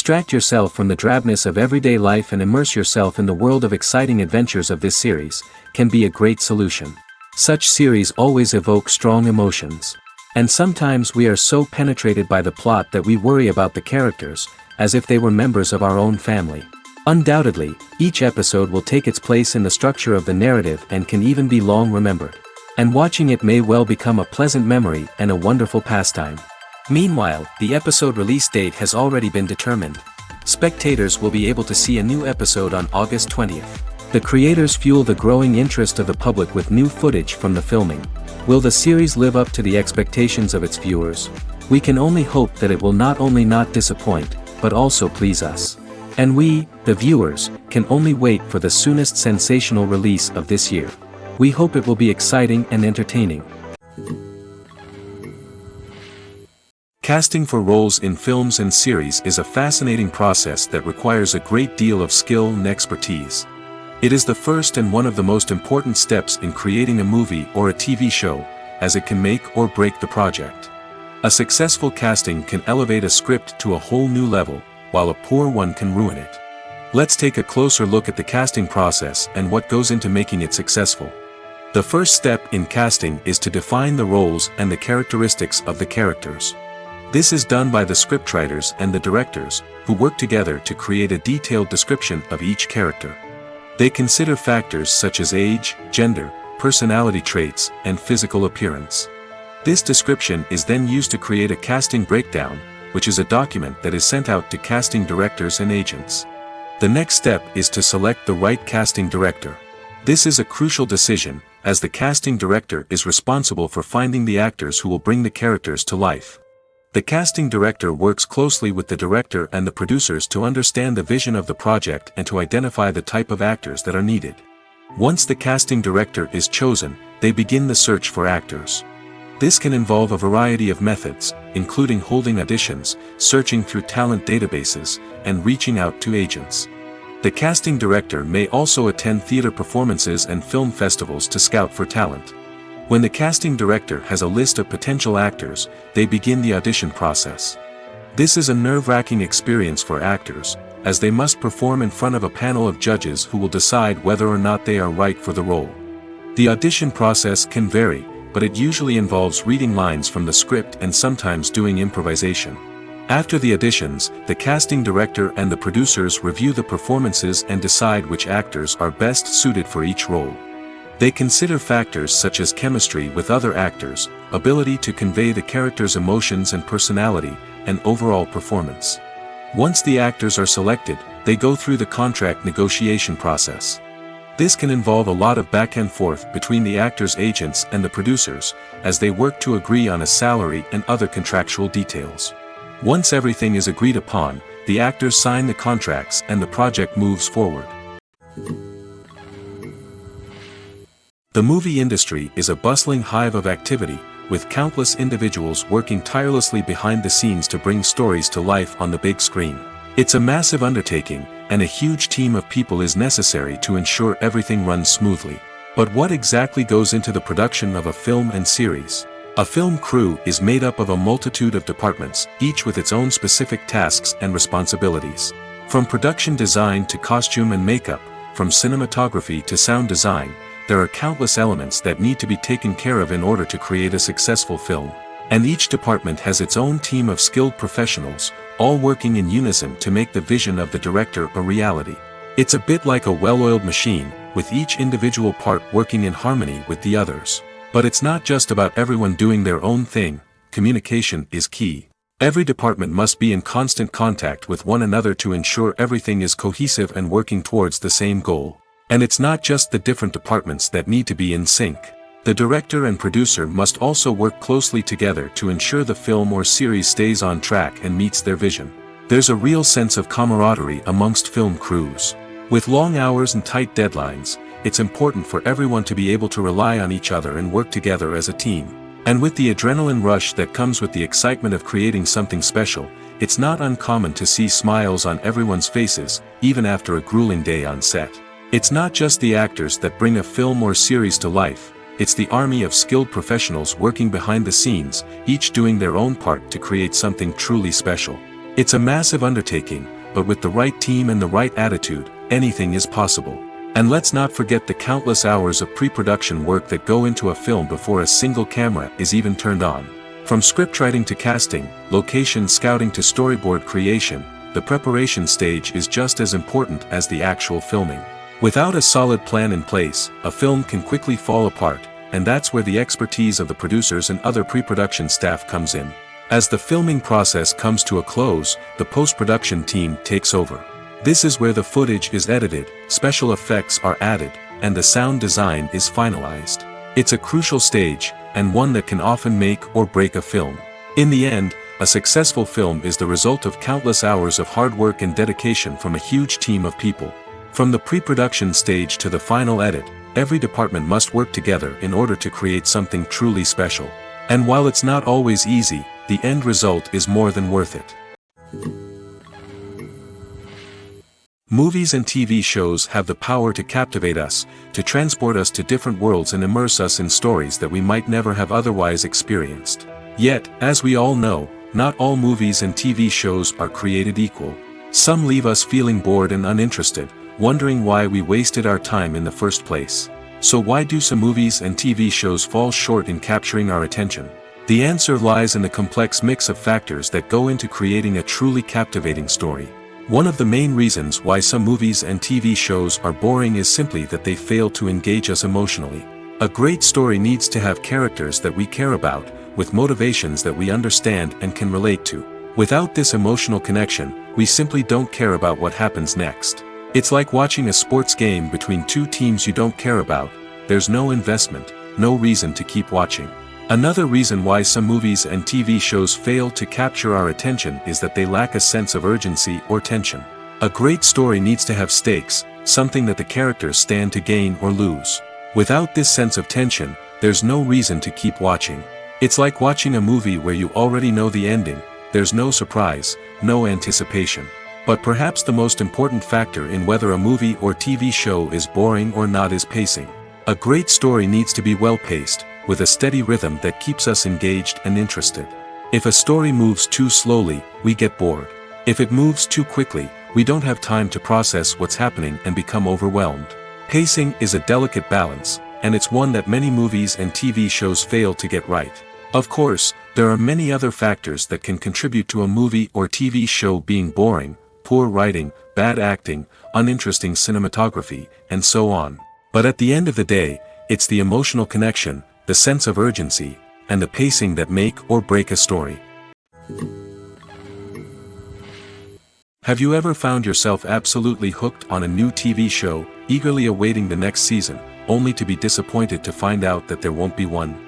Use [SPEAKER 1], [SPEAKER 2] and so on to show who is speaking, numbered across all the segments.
[SPEAKER 1] Distract yourself from the drabness of everyday life and immerse yourself in the world of exciting adventures of this series, can be a great solution. Such series always evoke strong emotions. And sometimes we are so penetrated by the plot that we worry about the characters, as if they were members of our own family. Undoubtedly, each episode will take its place in the structure of the narrative and can even be long remembered. And watching it may well become a pleasant memory and a wonderful pastime. Meanwhile, the episode release date has already been determined. Spectators will be able to see a new episode on August 20th. The creators fuel the growing interest of the public with new footage from the filming. Will the series live up to the expectations of its viewers? We can only hope that it will not only not disappoint, but also please us. And we, the viewers, can only wait for the soonest sensational release of this year. We hope it will be exciting and entertaining. Casting for roles in films and series is a fascinating process that requires a great deal of skill and expertise. It is the first and one of the most important steps in creating a movie or a TV show, as it can make or break the project. A successful casting can elevate a script to a whole new level, while a poor one can ruin it. Let's take a closer look at the casting process and what goes into making it successful. The first step in casting is to define the roles and the characteristics of the characters. This is done by the scriptwriters and the directors, who work together to create a detailed description of each character. They consider factors such as age, gender, personality traits, and physical appearance. This description is then used to create a casting breakdown, which is a document that is sent out to casting directors and agents. The next step is to select the right casting director. This is a crucial decision, as the casting director is responsible for finding the actors who will bring the characters to life. The casting director works closely with the director and the producers to understand the vision of the project and to identify the type of actors that are needed. Once the casting director is chosen, they begin the search for actors. This can involve a variety of methods, including holding auditions, searching through talent databases, and reaching out to agents. The casting director may also attend theater performances and film festivals to scout for talent. When the casting director has a list of potential actors, they begin the audition process. This is a nerve-wracking experience for actors, as they must perform in front of a panel of judges who will decide whether or not they are right for the role. The audition process can vary, but it usually involves reading lines from the script and sometimes doing improvisation. After the auditions, the casting director and the producers review the performances and decide which actors are best suited for each role. They consider factors such as chemistry with other actors, ability to convey the character's emotions and personality, and overall performance. Once the actors are selected, they go through the contract negotiation process. This can involve a lot of back and forth between the actors' agents and the producers, as they work to agree on a salary and other contractual details. Once everything is agreed upon, the actors sign the contracts and the project moves forward. The movie industry is a bustling hive of activity, with countless individuals working tirelessly behind the scenes to bring stories to life on the big screen. It's a massive undertaking, and a huge team of people is necessary to ensure everything runs smoothly. But what exactly goes into the production of a film and series? A film crew is made up of a multitude of departments, each with its own specific tasks and responsibilities. From production design to costume and makeup, from cinematography to sound design, there are countless elements that need to be taken care of in order to create a successful film. And each department has its own team of skilled professionals, all working in unison to make the vision of the director a reality. It's a bit like a well-oiled machine, with each individual part working in harmony with the others. But it's not just about everyone doing their own thing. Communication is key. Every department must be in constant contact with one another to ensure everything is cohesive and working towards the same goal. And it's not just the different departments that need to be in sync. The director and producer must also work closely together to ensure the film or series stays on track and meets their vision. There's a real sense of camaraderie amongst film crews. With long hours and tight deadlines, it's important for everyone to be able to rely on each other and work together as a team. And with the adrenaline rush that comes with the excitement of creating something special, it's not uncommon to see smiles on everyone's faces, even after a grueling day on set. It's not just the actors that bring a film or series to life, it's the army of skilled professionals working behind the scenes, each doing their own part to create something truly special. It's a massive undertaking, but with the right team and the right attitude, anything is possible. And let's not forget the countless hours of pre-production work that go into a film before a single camera is even turned on. From scriptwriting to casting, location scouting to storyboard creation, the preparation stage is just as important as the actual filming. Without a solid plan in place, a film can quickly fall apart, and that's where the expertise of the producers and other pre-production staff comes in. As the filming process comes to a close, the post-production team takes over. This is where the footage is edited, special effects are added, and the sound design is finalized. It's a crucial stage, and one that can often make or break a film. In the end, a successful film is the result of countless hours of hard work and dedication from a huge team of people. From the pre-production stage to the final edit, every department must work together in order to create something truly special. And while it's not always easy, the end result is more than worth it. Movies and TV shows have the power to captivate us, to transport us to different worlds and immerse us in stories that we might never have otherwise experienced. Yet, as we all know, not all movies and TV shows are created equal. Some leave us feeling bored and uninterested, wondering why we wasted our time in the first place. So why do some movies and TV shows fall short in capturing our attention? The answer lies in the complex mix of factors that go into creating a truly captivating story. One of the main reasons why some movies and TV shows are boring is simply that they fail to engage us emotionally. A great story needs to have characters that we care about, with motivations that we understand and can relate to. Without this emotional connection, we simply don't care about what happens next. It's like watching a sports game between two teams you don't care about. There's no investment, no reason to keep watching. Another reason why some movies and TV shows fail to capture our attention is that they lack a sense of urgency or tension. A great story needs to have stakes, something that the characters stand to gain or lose. Without this sense of tension, there's no reason to keep watching. It's like watching a movie where you already know the ending, there's no surprise, no anticipation. But perhaps the most important factor in whether a movie or TV show is boring or not is pacing. A great story needs to be well-paced, with a steady rhythm that keeps us engaged and interested. If a story moves too slowly, we get bored. If it moves too quickly, we don't have time to process what's happening and become overwhelmed. Pacing is a delicate balance, and it's one that many movies and TV shows fail to get right. Of course, there are many other factors that can contribute to a movie or TV show being boring: poor writing, bad acting, uninteresting cinematography, and so on. But at the end of the day, it's the emotional connection, the sense of urgency, and the pacing that make or break a story. Have you ever found yourself absolutely hooked on a new TV show, eagerly awaiting the next season, only to be disappointed to find out that there won't be one?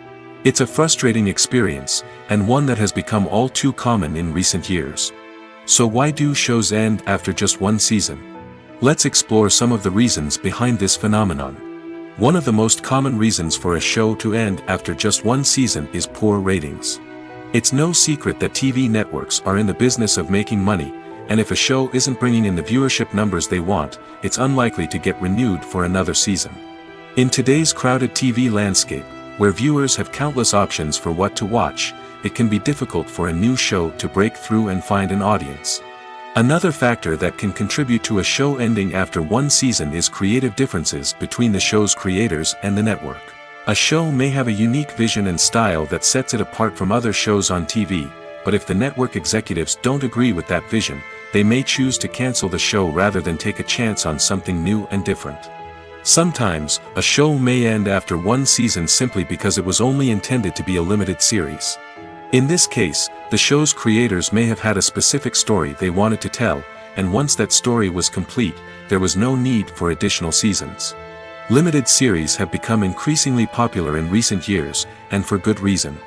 [SPEAKER 1] It's a frustrating experience, and one that has become all too common in recent years. So why do shows end after just one season? Let's explore some of the reasons behind this phenomenon. One of the most common reasons for a show to end after just one season is poor ratings. It's no secret that TV networks are in the business of making money, and if a show isn't bringing in the viewership numbers they want, it's unlikely to get renewed for another season. In today's crowded TV landscape, where viewers have countless options for what to watch, it can be difficult for a new show to break through and find an audience. Another factor that can contribute to a show ending after one season is creative differences between the show's creators and the network. A show may have a unique vision and style that sets it apart from other shows on TV, but if the network executives don't agree with that vision, they may choose to cancel the show rather than take a chance on something new and different. Sometimes, a show may end after one season simply because it was only intended to be a limited series. In this case, the show's creators may have had a specific story they wanted to tell, and once that story was complete, there was no need for additional seasons. Limited series have become increasingly popular in recent years, and for good reason.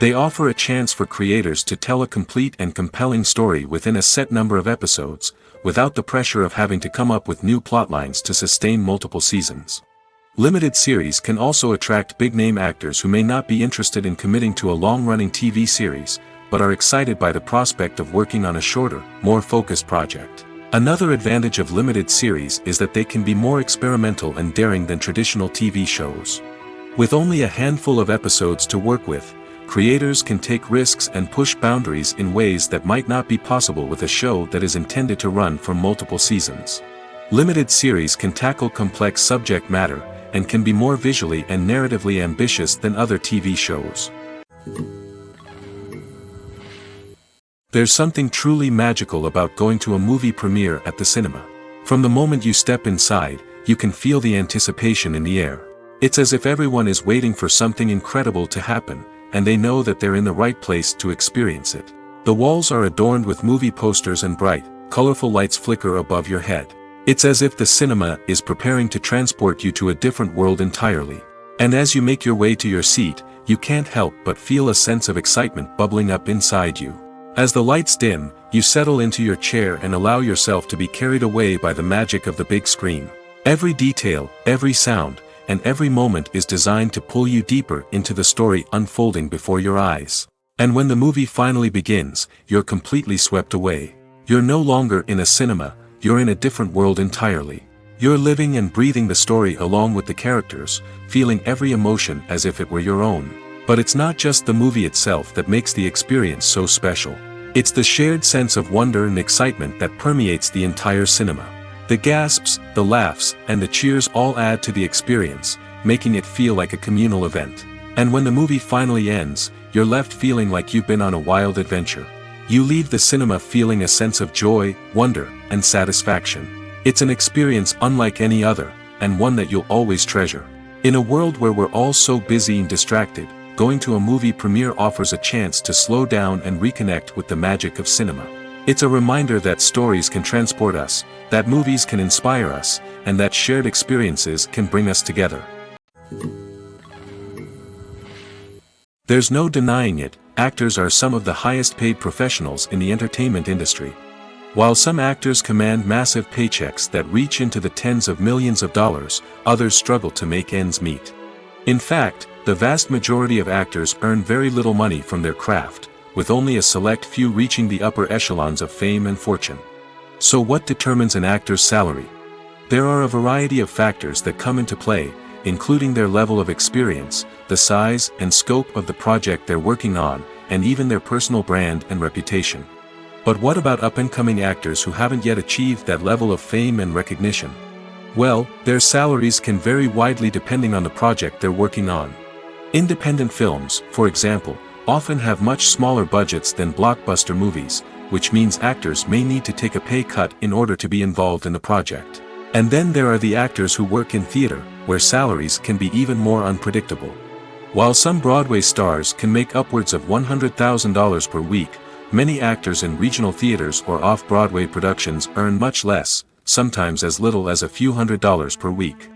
[SPEAKER 1] They offer a chance for creators to tell a complete and compelling story within a set number of episodes, without the pressure of having to come up with new plotlines to sustain multiple seasons. Limited series can also attract big-name actors who may not be interested in committing to a long-running TV series, but are excited by the prospect of working on a shorter, more focused project. Another advantage of limited series is that they can be more experimental and daring than traditional TV shows. With only a handful of episodes to work with, creators can take risks and push boundaries in ways that might not be possible with a show that is intended to run for multiple seasons. Limited series can tackle complex subject matter, and can be more visually and narratively ambitious than other TV shows. There's something truly magical about going to a movie premiere at the cinema. From the moment you step inside, you can feel the anticipation in the air. It's as if everyone is waiting for something incredible to happen, and they know that they're in the right place to experience it. The walls are adorned with movie posters and bright, colorful lights flicker above your head. It's as if the cinema is preparing to transport you to a different world entirely. And as you make your way to your seat, you can't help but feel a sense of excitement bubbling up inside you. As the lights dim, you settle into your chair and allow yourself to be carried away by the magic of the big screen. Every detail, every sound, and every moment is designed to pull you deeper into the story unfolding before your eyes. And when the movie finally begins, you're completely swept away. You're no longer in a cinema, you're in a different world entirely. You're living and breathing the story along with the characters, feeling every emotion as if it were your own. But it's not just the movie itself that makes the experience so special. It's the shared sense of wonder and excitement that permeates the entire cinema. The gasps, the laughs, and the cheers all add to the experience, making it feel like a communal event. And when the movie finally ends, you're left feeling like you've been on a wild adventure. You leave the cinema feeling a sense of joy, wonder, and satisfaction. It's an experience unlike any other, and one that you'll always treasure. In a world where we're all so busy and distracted, going to a movie premiere offers a chance to slow down and reconnect with the magic of cinema. It's a reminder that stories can transport us, that movies can inspire us, and that shared experiences can bring us together. There's no denying it, actors are some of the highest paid professionals in the entertainment industry. While some actors command massive paychecks that reach into the tens of millions of dollars, others struggle to make ends meet. In fact, the vast majority of actors earn very little money from their craft, with only a select few reaching the upper echelons of fame and fortune. So what determines an actor's salary? There are a variety of factors that come into play, including their level of experience, the size and scope of the project they're working on, and even their personal brand and reputation. But what about up-and-coming actors who haven't yet achieved that level of fame and recognition? Well, their salaries can vary widely depending on the project they're working on. Independent films, for example, often have much smaller budgets than blockbuster movies, which means actors may need to take a pay cut in order to be involved in the project. And then there are the actors who work in theater, where salaries can be even more unpredictable. While some Broadway stars can make upwards of $100,000 per week, many actors in regional theaters or off-Broadway productions earn much less, sometimes as little as a few $100s per week.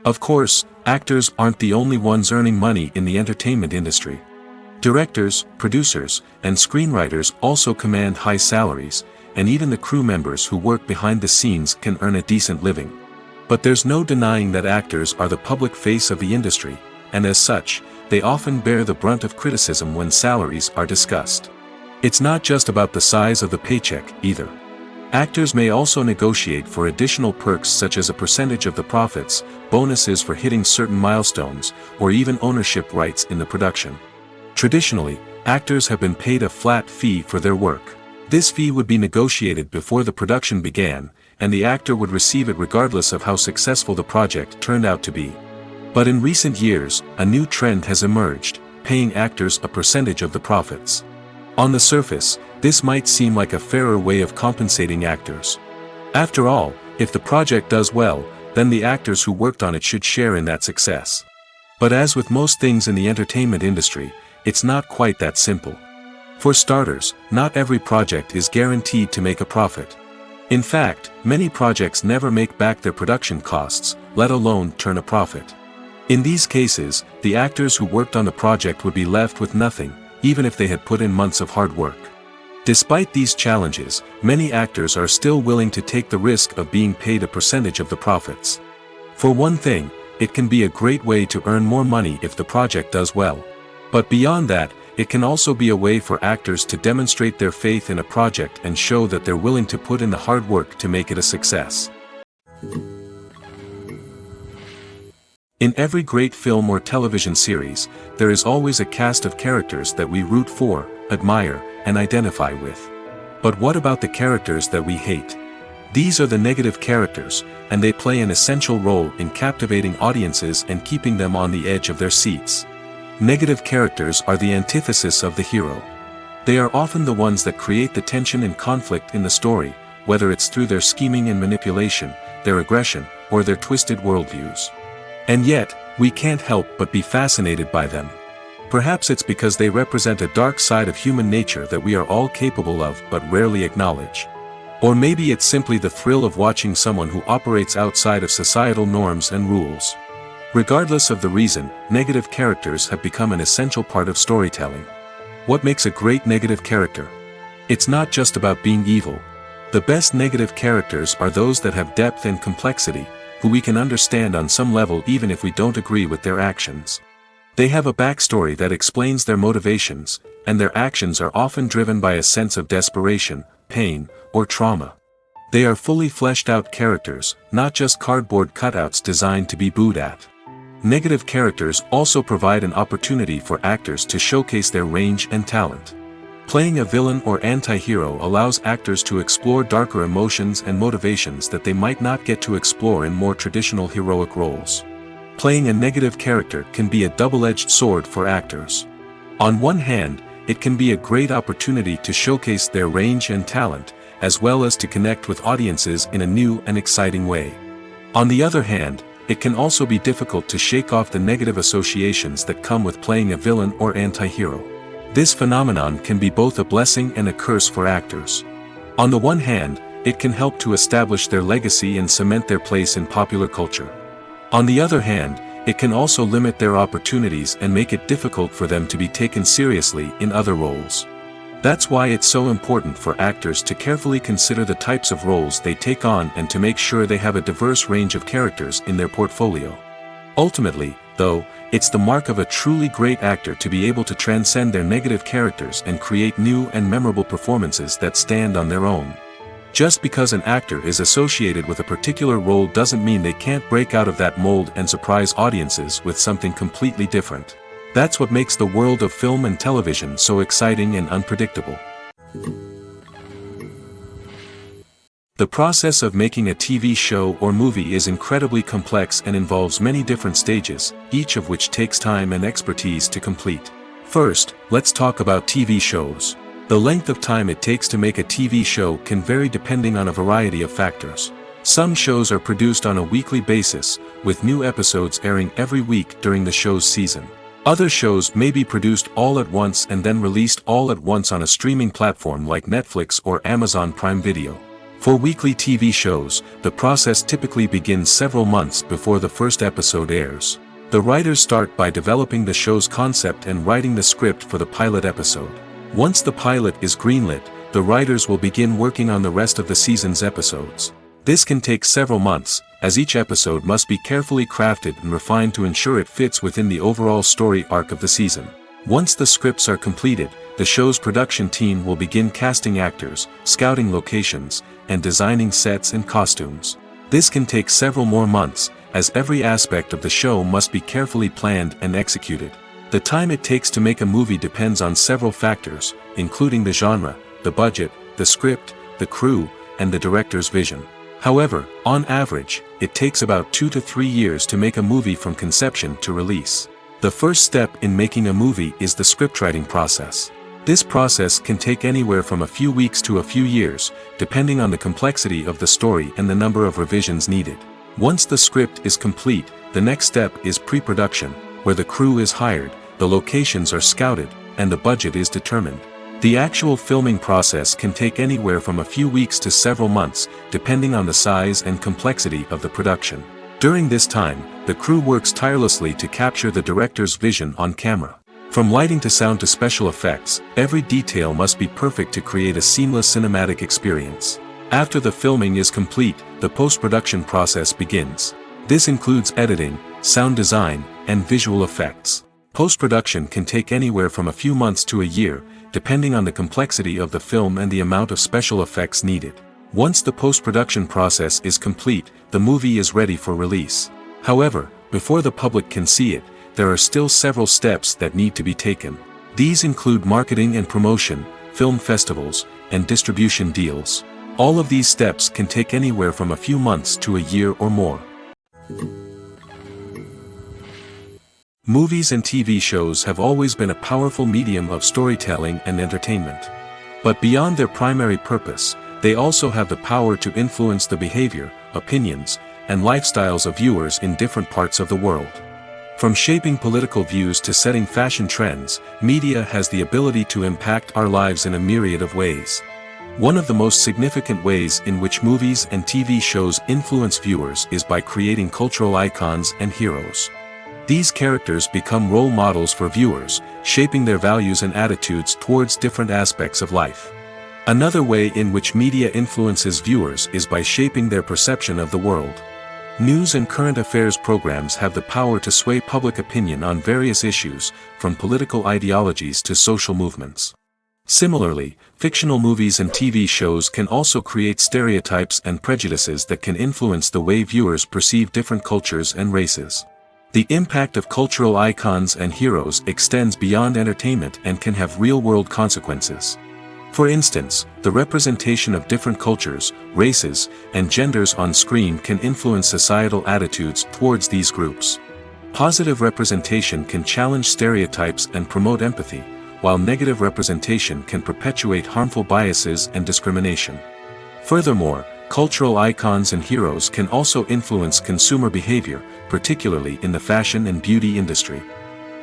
[SPEAKER 1] Of course, actors aren't the only ones earning money in the entertainment industry. Directors, producers, and screenwriters also command high salaries, and even the crew members who work behind the scenes can earn a decent living. But there's no denying that actors are the public face of the industry, and as such, they often bear the brunt of criticism when salaries are discussed. It's not just about the size of the paycheck, either. Actors may also negotiate for additional perks such as a percentage of the profits, bonuses for hitting certain milestones, or even ownership rights in the production. Traditionally, actors have been paid a flat fee for their work. This fee would be negotiated before the production began, and the actor would receive it regardless of how successful the project turned out to be. But in recent years, a new trend has emerged, paying actors a percentage of the profits. On the surface, this might seem like a fairer way of compensating actors. After all, if the project does well, then the actors who worked on it should share in that success. But as with most things in the entertainment industry, it's not quite that simple. For starters, not every project is guaranteed to make a profit. In fact, many projects never make back their production costs, let alone turn a profit. In these cases, the actors who worked on the project would be left with nothing, even if they had put in months of hard work. Despite these challenges, many actors are still willing to take the risk of being paid a percentage of the profits. For one thing, it can be a great way to earn more money if the project does well. But beyond that, it can also be a way for actors to demonstrate their faith in a project and show that they're willing to put in the hard work to make it a success. In every great film or television series, there is always a cast of characters that we root for, admire, and identify with. But what about the characters that we hate? These are the negative characters, and they play an essential role in captivating audiences and keeping them on the edge of their seats. Negative characters are the antithesis of the hero. They are often the ones that create the tension and conflict in the story, whether it's through their scheming and manipulation, their aggression, or their twisted worldviews. And yet, we can't help but be fascinated by them. Perhaps it's because they represent a dark side of human nature that we are all capable of but rarely acknowledge. Or maybe it's simply the thrill of watching someone who operates outside of societal norms and rules. Regardless of the reason, negative characters have become an essential part of storytelling. What makes a great negative character? It's not just about being evil. The best negative characters are those that have depth and complexity, who we can understand on some level even if we don't agree with their actions. They have a backstory that explains their motivations, and their actions are often driven by a sense of desperation, pain, or trauma. They are fully fleshed out characters, not just cardboard cutouts designed to be booed at. Negative characters also provide an opportunity for actors to showcase their range and talent. Playing a villain or anti-hero allows actors to explore darker emotions and motivations that they might not get to explore in more traditional heroic roles. Playing a negative character can be a double-edged sword for actors. On one hand, it can be a great opportunity to showcase their range and talent, as well as to connect with audiences in a new and exciting way. On the other hand, it can also be difficult to shake off the negative associations that come with playing a villain or anti-hero. This phenomenon can be both a blessing and a curse for actors. On the one hand, it can help to establish their legacy and cement their place in popular culture. On the other hand, it can also limit their opportunities and make it difficult for them to be taken seriously in other roles. That's why it's so important for actors to carefully consider the types of roles they take on and to make sure they have a diverse range of characters in their portfolio. Ultimately, though, it's the mark of a truly great actor to be able to transcend their negative characters and create new and memorable performances that stand on their own. Just because an actor is associated with a particular role doesn't mean they can't break out of that mold and surprise audiences with something completely different. That's what makes the world of film and television so exciting and unpredictable. The process of making a TV show or movie is incredibly complex and involves many different stages, each of which takes time and expertise to complete. First, let's talk about TV shows. The length of time it takes to make a TV show can vary depending on a variety of factors. Some shows are produced on a weekly basis, with new episodes airing every week during the show's season. Other shows may be produced all at once and then released all at once on a streaming platform like Netflix or Amazon Prime Video. For weekly TV shows, the process typically begins several months before the first episode airs. The writers start by developing the show's concept and writing the script for the pilot episode. Once the pilot is greenlit, the writers will begin working on the rest of the season's episodes. This can take several months, as each episode must be carefully crafted and refined to ensure it fits within the overall story arc of the season. Once the scripts are completed, the show's production team will begin casting actors, scouting locations, and designing sets and costumes. This can take several more months, as every aspect of the show must be carefully planned and executed. The time it takes to make a movie depends on several factors, including the genre, the budget, the script, the crew, and the director's vision. However, on average, it takes about 2 to 3 years to make a movie from conception to release. The first step in making a movie is the scriptwriting process. This process can take anywhere from a few weeks to a few years, depending on the complexity of the story and the number of revisions needed. Once the script is complete, the next step is pre-production, where the crew is hired, the locations are scouted, and the budget is determined. The actual filming process can take anywhere from a few weeks to several months, depending on the size and complexity of the production. During this time, the crew works tirelessly to capture the director's vision on camera. From lighting to sound to special effects, every detail must be perfect to create a seamless cinematic experience. After the filming is complete, the post-production process begins. This includes editing, sound design, and visual effects. Post-production can take anywhere from a few months to a year, depending on the complexity of the film and the amount of special effects needed. Once the post-production process is complete, the movie is ready for release. However, before the public can see it, there are still several steps that need to be taken. These include marketing and promotion, film festivals, and distribution deals. All of these steps can take anywhere from a few months to a year or more. Movies and TV shows have always been a powerful medium of storytelling and entertainment. But beyond their primary purpose, they also have the power to influence the behavior, opinions, and lifestyles of viewers in different parts of the world. From shaping political views to setting fashion trends, media has the ability to impact our lives in a myriad of ways. One of the most significant ways in which movies and TV shows influence viewers is by creating cultural icons and heroes. These characters become role models for viewers, shaping their values and attitudes towards different aspects of life. Another way in which media influences viewers is by shaping their perception of the world. News and current affairs programs have the power to sway public opinion on various issues, from political ideologies to social movements. Similarly, fictional movies and TV shows can also create stereotypes and prejudices that can influence the way viewers perceive different cultures and races. The impact of cultural icons and heroes extends beyond entertainment and can have real-world consequences. For instance, the representation of different cultures, races, and genders on screen can influence societal attitudes towards these groups. Positive representation can challenge stereotypes and promote empathy, while negative representation can perpetuate harmful biases and discrimination. Furthermore, cultural icons and heroes can also influence consumer behavior, particularly in the fashion and beauty industry.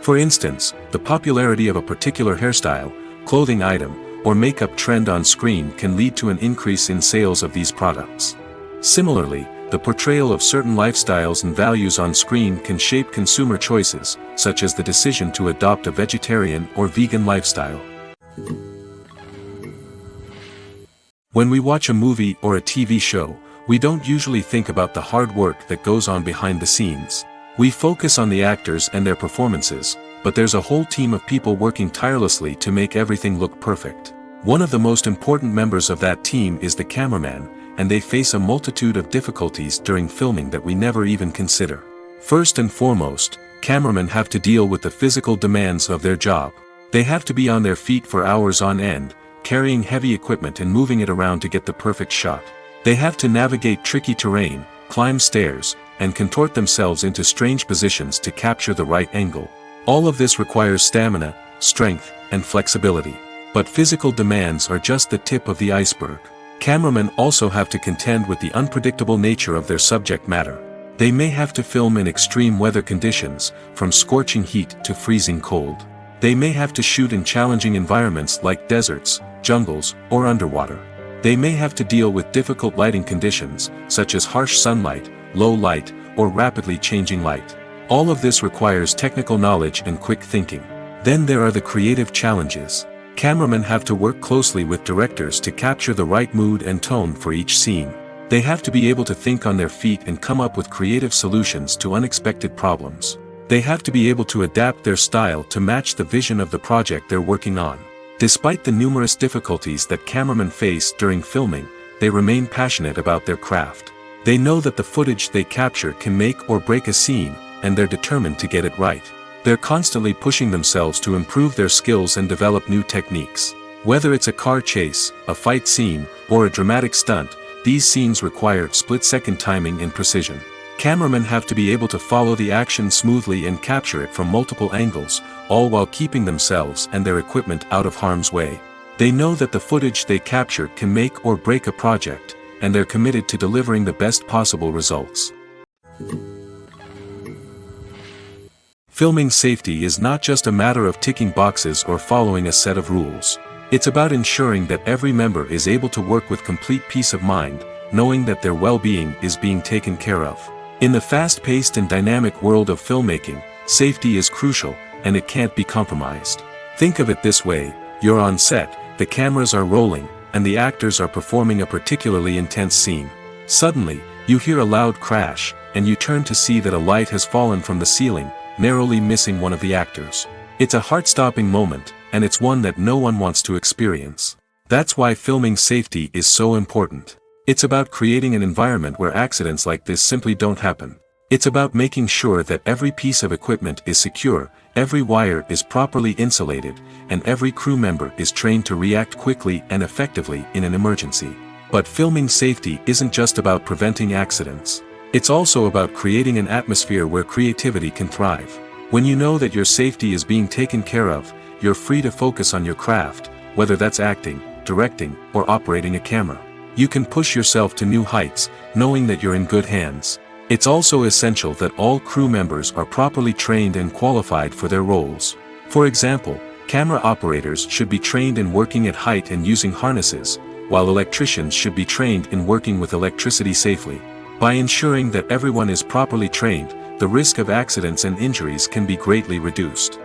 [SPEAKER 1] For instance, the popularity of a particular hairstyle, clothing item, or makeup trend on screen can lead to an increase in sales of these products. Similarly, the portrayal of certain lifestyles and values on screen can shape consumer choices, such as the decision to adopt a vegetarian or vegan lifestyle. When we watch a movie or a TV show, we don't usually think about the hard work that goes on behind the scenes. We focus on the actors and their performances, but there's a whole team of people working tirelessly to make everything look perfect. One of the most important members of that team is the cameraman, and they face a multitude of difficulties during filming that we never even consider. First and foremost, cameramen have to deal with the physical demands of their job. They have to be on their feet for hours on end, carrying heavy equipment and moving it around to get the perfect shot. They have to navigate tricky terrain, climb stairs, and contort themselves into strange positions to capture the right angle. All of this requires stamina, strength, and flexibility. But physical demands are just the tip of the iceberg. Cameramen also have to contend with the unpredictable nature of their subject matter. They may have to film in extreme weather conditions, from scorching heat to freezing cold. They may have to shoot in challenging environments like deserts, jungles, or underwater. They may have to deal with difficult lighting conditions, such as harsh sunlight, low light, or rapidly changing light. All of this requires technical knowledge and quick thinking. Then there are the creative challenges. Cameramen have to work closely with directors to capture the right mood and tone for each scene. They have to be able to think on their feet and come up with creative solutions to unexpected problems. They have to be able to adapt their style to match the vision of the project they're working on. Despite the numerous difficulties that cameramen face during filming, they remain passionate about their craft. They know that the footage they capture can make or break a scene, and they're determined to get it right. They're constantly pushing themselves to improve their skills and develop new techniques. Whether it's a car chase, a fight scene, or a dramatic stunt, these scenes require split-second timing and precision. Cameramen have to be able to follow the action smoothly and capture it from multiple angles, all while keeping themselves and their equipment out of harm's way. They know that the footage they capture can make or break a project, and they're committed to delivering the best possible results. Filming safety is not just a matter of ticking boxes or following a set of rules. It's about ensuring that every member is able to work with complete peace of mind, knowing that their well-being is being taken care of. In the fast-paced and dynamic world of filmmaking, safety is crucial, and it can't be compromised. Think of it this way: you're on set, the cameras are rolling, and the actors are performing a particularly intense scene. Suddenly, you hear a loud crash, and you turn to see that a light has fallen from the ceiling, narrowly missing one of the actors. It's a heart-stopping moment, and it's one that no one wants to experience. That's why filming safety is so important. It's about creating an environment where accidents like this simply don't happen. It's about making sure that every piece of equipment is secure, every wire is properly insulated, and every crew member is trained to react quickly and effectively in an emergency. But filming safety isn't just about preventing accidents. It's also about creating an atmosphere where creativity can thrive. When you know that your safety is being taken care of, you're free to focus on your craft, whether that's acting, directing, or operating a camera. You can push yourself to new heights, knowing that you're in good hands. It's also essential that all crew members are properly trained and qualified for their roles. For example, camera operators should be trained in working at height and using harnesses, while electricians should be trained in working with electricity safely. By ensuring that everyone is properly trained, the risk of accidents and injuries can be greatly reduced.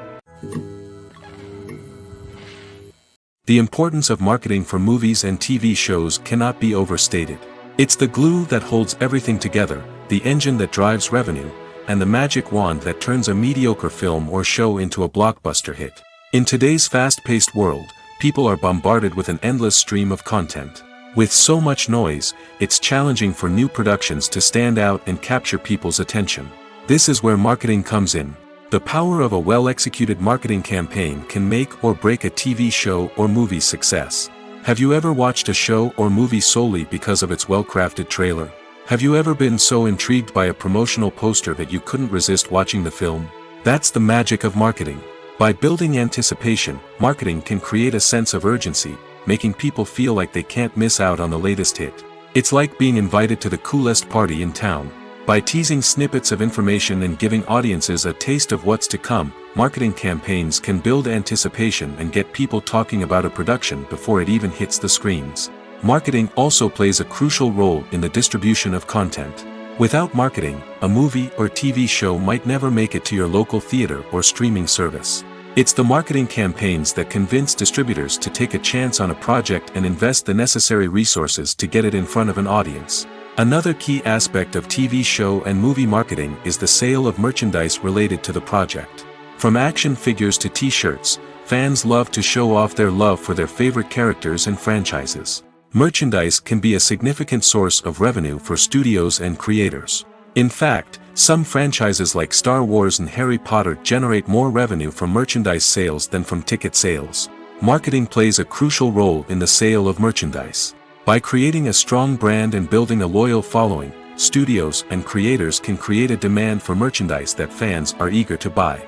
[SPEAKER 1] The importance of marketing for movies and TV shows cannot be overstated. It's the glue that holds everything together, the engine that drives revenue, and the magic wand that turns a mediocre film or show into a blockbuster hit. In today's fast-paced world, people are bombarded with an endless stream of content. With so much noise, it's challenging for new productions to stand out and capture people's attention. This is where marketing comes in. The power of a well-executed marketing campaign can make or break a TV show or movie's success. Have you ever watched a show or movie solely because of its well-crafted trailer? Have you ever been so intrigued by a promotional poster that you couldn't resist watching the film? That's the magic of marketing. By building anticipation, marketing can create a sense of urgency, making people feel like they can't miss out on the latest hit. It's like being invited to the coolest party in town. By teasing snippets of information and giving audiences a taste of what's to come, marketing campaigns can build anticipation and get people talking about a production before it even hits the screens. Marketing also plays a crucial role in the distribution of content. Without marketing, a movie or TV show might never make it to your local theater or streaming service. It's the marketing campaigns that convince distributors to take a chance on a project and invest the necessary resources to get it in front of an audience. Another key aspect of TV show and movie marketing is the sale of merchandise related to the project. From action figures to t-shirts, fans love to show off their love for their favorite characters and franchises. Merchandise can be a significant source of revenue for studios and creators. In fact, some franchises like Star Wars and Harry Potter generate more revenue from merchandise sales than from ticket sales. Marketing plays a crucial role in the sale of merchandise. By creating a strong brand and building a loyal following, studios and creators can create a demand for merchandise that fans are eager to buy.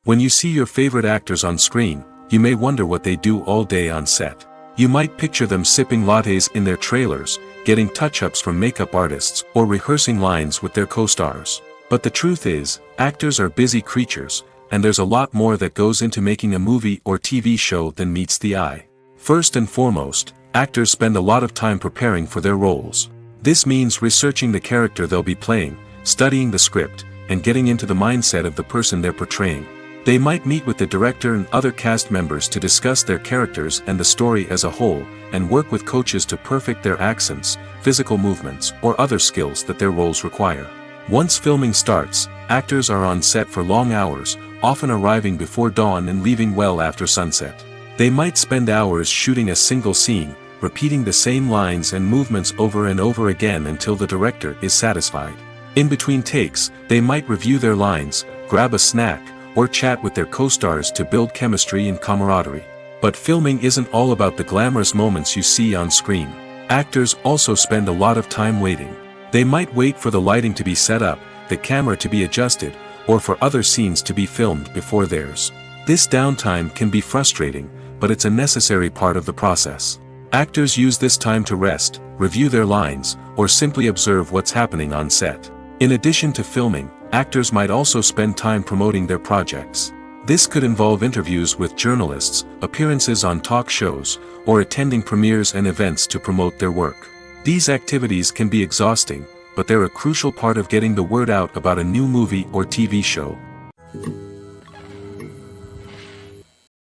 [SPEAKER 1] When you see your favorite actors on screen, you may wonder what they do all day on set. You might picture them sipping lattes in their trailers, getting touch-ups from makeup artists, or rehearsing lines with their co-stars. But the truth is, actors are busy creatures, and there's a lot more that goes into making a movie or TV show than meets the eye. First and foremost, actors spend a lot of time preparing for their roles. This means researching the character they'll be playing, studying the script, and getting into the mindset of the person they're portraying. They might meet with the director and other cast members to discuss their characters and the story as a whole, and work with coaches to perfect their accents, physical movements, or other skills that their roles require. Once filming starts, actors are on set for long hours, often arriving before dawn and leaving well after sunset. They might spend hours shooting a single scene, repeating the same lines and movements over and over again until the director is satisfied. In between takes, they might review their lines, grab a snack, or chat with their co-stars to build chemistry and camaraderie. But filming isn't all about the glamorous moments you see on screen. Actors also spend a lot of time waiting. They might wait for the lighting to be set up, the camera to be adjusted, or for other scenes to be filmed before theirs. This downtime can be frustrating, but it's a necessary part of the process. Actors use this time to rest, review their lines, or simply observe what's happening on set. In addition to filming, actors might also spend time promoting their projects. This could involve interviews with journalists, appearances on talk shows, or attending premieres and events to promote their work. These activities can be exhausting, but they're a crucial part of getting the word out about a new movie or TV show.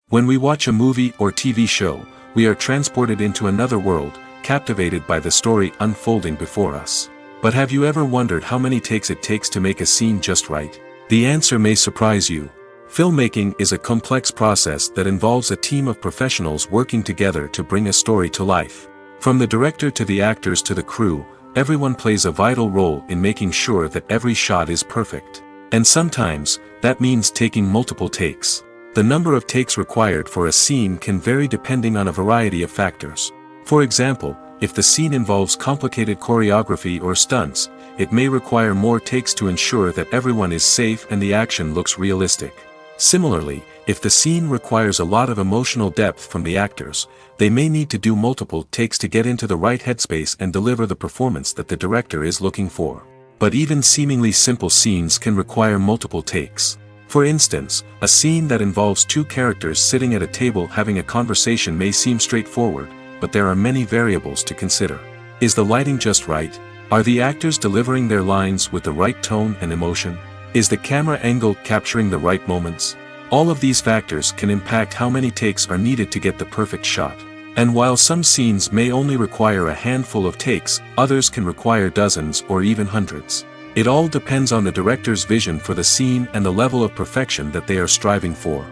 [SPEAKER 1] When we watch a movie or TV show, we are transported into another world, captivated by the story unfolding before us. But have you ever wondered how many takes it takes to make a scene just right? The answer may surprise you. Filmmaking is a complex process that involves a team of professionals working together to bring a story to life. From the director to the actors to the crew, everyone plays a vital role in making sure that every shot is perfect. And sometimes, that means taking multiple takes. The number of takes required for a scene can vary depending on a variety of factors. For example, if the scene involves complicated choreography or stunts, it may require more takes to ensure that everyone is safe and the action looks realistic. Similarly, if the scene requires a lot of emotional depth from the actors, they may need to do multiple takes to get into the right headspace and deliver the performance that the director is looking for. But even seemingly simple scenes can require multiple takes. For instance, a scene that involves two characters sitting at a table having a conversation may seem straightforward, but there are many variables to consider. Is the lighting just right? Are the actors delivering their lines with the right tone and emotion? Is the camera angle capturing the right moments? All of these factors can impact how many takes are needed to get the perfect shot. And while some scenes may only require a handful of takes, others can require dozens or even hundreds. It all depends on the director's vision for the scene and the level of perfection that they are striving for.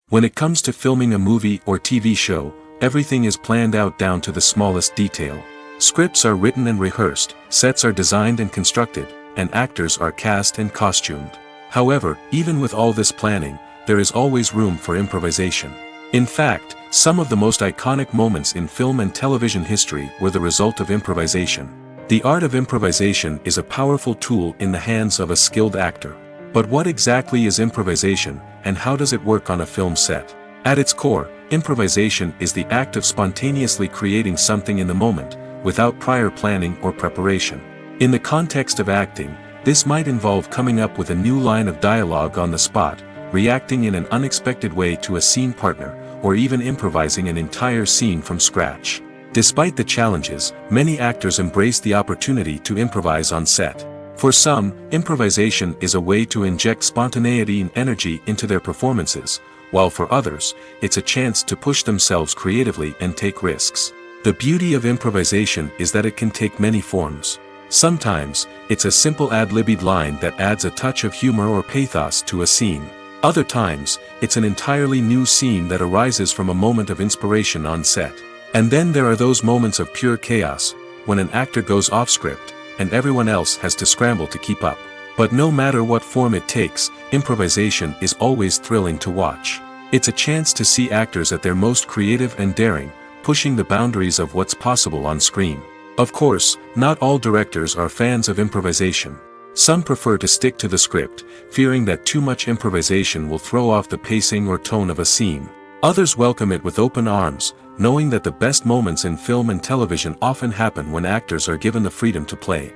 [SPEAKER 1] When it comes to filming a movie or TV show, everything is planned out down to the smallest detail. Scripts are written and rehearsed, sets are designed and constructed, and actors are cast and costumed. However, even with all this planning, there is always room for improvisation. In fact, some of the most iconic moments in film and television history were the result of improvisation. The art of improvisation is a powerful tool in the hands of a skilled actor. But what exactly is improvisation, and how does it work on a film set? At its core, improvisation is the act of spontaneously creating something in the moment, without prior planning or preparation. In the context of acting, this might involve coming up with a new line of dialogue on the spot, reacting in an unexpected way to a scene partner, or even improvising an entire scene from scratch. Despite the challenges, many actors embrace the opportunity to improvise on set. For some, improvisation is a way to inject spontaneity and energy into their performances, while for others, it's a chance to push themselves creatively and take risks. The beauty of improvisation is that it can take many forms. Sometimes, it's a simple ad-libbed line that adds a touch of humor or pathos to a scene. Other times, it's an entirely new scene that arises from a moment of inspiration on set. And then there are those moments of pure chaos, when an actor goes off script, and everyone else has to scramble to keep up. But no matter what form it takes, improvisation is always thrilling to watch. It's a chance to see actors at their most creative and daring, pushing the boundaries of what's possible on screen. Of course, not all directors are fans of improvisation. Some prefer to stick to the script, fearing that too much improvisation will throw off the pacing or tone of a scene. Others welcome it with open arms, knowing that the best moments in film and television often happen when actors are given the freedom to play.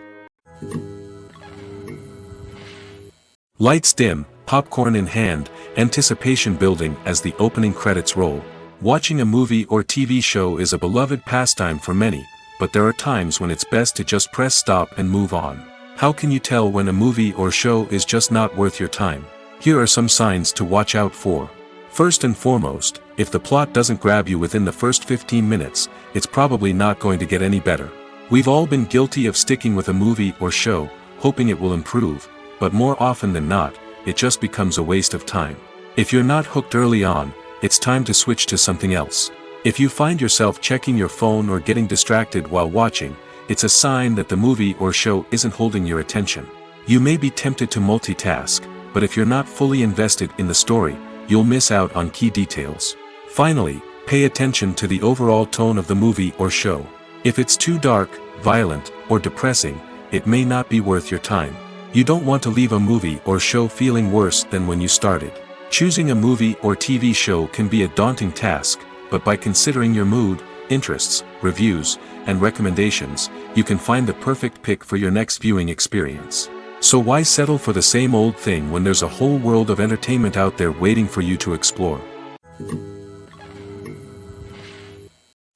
[SPEAKER 1] Lights dim, popcorn in hand, anticipation building as the opening credits roll. Watching a movie or TV show is a beloved pastime for many, but there are times when it's best to just press stop and move on. How can you tell when a movie or show is just not worth your time? Here are some signs to watch out for. First and foremost, if the plot doesn't grab you within the first 15 minutes, it's probably not going to get any better. We've all been guilty of sticking with a movie or show, hoping it will improve, but more often than not, it just becomes a waste of time. If you're not hooked early on, it's time to switch to something else. If you find yourself checking your phone or getting distracted while watching, it's a sign that the movie or show isn't holding your attention. You may be tempted to multitask, but if you're not fully invested in the story, you'll miss out on key details. Finally, pay attention to the overall tone of the movie or show. If it's too dark, violent, or depressing, it may not be worth your time. You don't want to leave a movie or show feeling worse than when you started. Choosing a movie or TV show can be a daunting task, but by considering your mood, interests, reviews, and recommendations, you can find the perfect pick for your next viewing experience. So why settle for the same old thing when there's a whole world of entertainment out there waiting for you to explore?